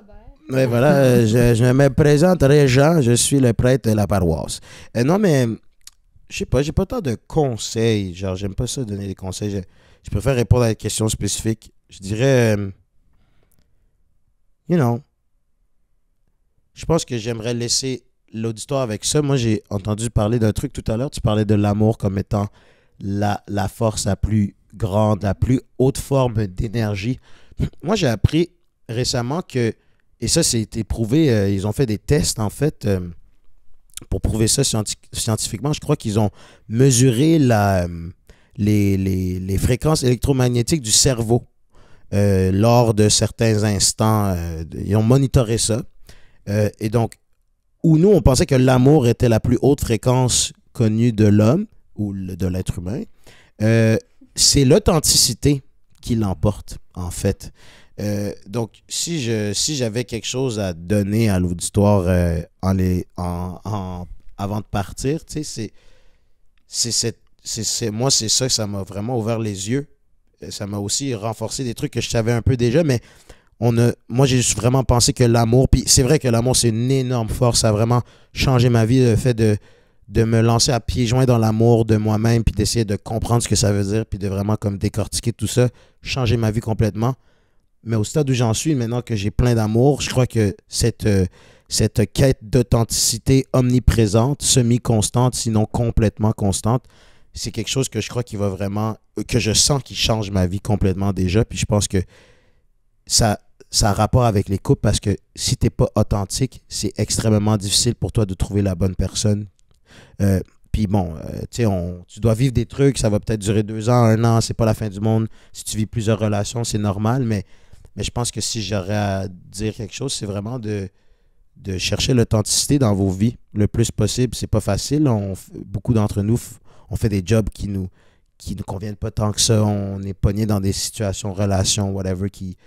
Ouais, voilà, je me présente Régent, je suis le prêtre de la paroisse. Non, mais je sais pas, j'ai pas tant de conseils. Genre, j'aime pas ça donner des conseils. Je préfère répondre à des questions spécifiques. Je dirais, you know, je pense que j'aimerais laisser l'auditoire avec ça. Moi, j'ai entendu parler d'un truc tout à l'heure. Tu parlais de l'amour comme étant la force la plus grande, la plus haute forme d'énergie. Moi, j'ai appris récemment que, et ça, c'est été prouvé, ils ont fait des tests, en fait, pour prouver ça scientifiquement. Je crois qu'ils ont mesuré les fréquences électromagnétiques du cerveau lors de certains instants. Ils ont monitoré ça. Et donc, où nous, on pensait que l'amour était la plus haute fréquence connue de l'homme ou de l'être humain, c'est l'authenticité qui l'emporte, en fait. Donc, si j'avais quelque chose à donner à l'auditoire avant de partir, tu sais, moi, c'est ça m'a vraiment ouvert les yeux. Ça m'a aussi renforcé des trucs que je savais un peu déjà, mais moi, j'ai juste vraiment pensé que l'amour, puis c'est vrai que l'amour, c'est une énorme force. Ça a vraiment changé ma vie, le fait de me lancer à pieds joints dans l'amour de moi-même, puis d'essayer de comprendre ce que ça veut dire, puis de vraiment comme décortiquer tout ça, changer ma vie complètement. Mais au stade où j'en suis, maintenant que j'ai plein d'amour, je crois que cette quête d'authenticité omniprésente, semi-constante, sinon complètement constante, c'est quelque chose que je crois qui va vraiment, que je sens qui change ma vie complètement déjà. Puis je pense que ça ça a rapport avec les couples parce que si tu n'es pas authentique, c'est extrêmement difficile pour toi de trouver la bonne personne. Puis bon, tu sais, tu dois vivre des trucs, ça va peut-être durer 2 ans, 1 an, c'est pas la fin du monde. Si tu vis plusieurs relations, c'est normal, mais je pense que si j'aurais à dire quelque chose, c'est vraiment de chercher l'authenticité dans vos vies le plus possible. C'est pas facile. Beaucoup d'entre nous, on fait des jobs qui nous conviennent pas tant que ça. On est pogné dans des situations, relations, whatever, qui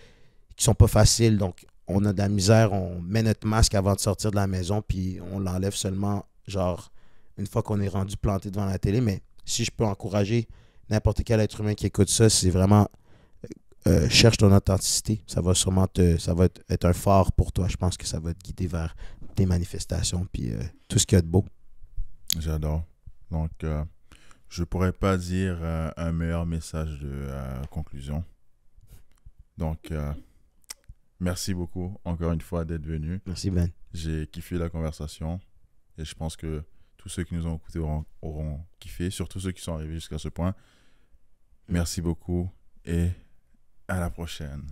sont pas faciles. Donc, on a de la misère. On met notre masque avant de sortir de la maison, puis on l'enlève seulement, genre, une fois qu'on est rendu planté devant la télé. Mais si je peux encourager n'importe quel être humain qui écoute ça, c'est vraiment cherche ton authenticité. Ça va sûrement être un phare pour toi. Je pense que ça va te guider vers tes manifestations puis tout ce qu'il y a de beau. J'adore. Donc, je pourrais pas dire un meilleur message de conclusion. Donc, merci beaucoup encore une fois d'être venu. Merci Ben. J'ai kiffé la conversation et je pense que tous ceux qui nous ont écoutés auront kiffé, surtout ceux qui sont arrivés jusqu'à ce point. Merci beaucoup et à la prochaine.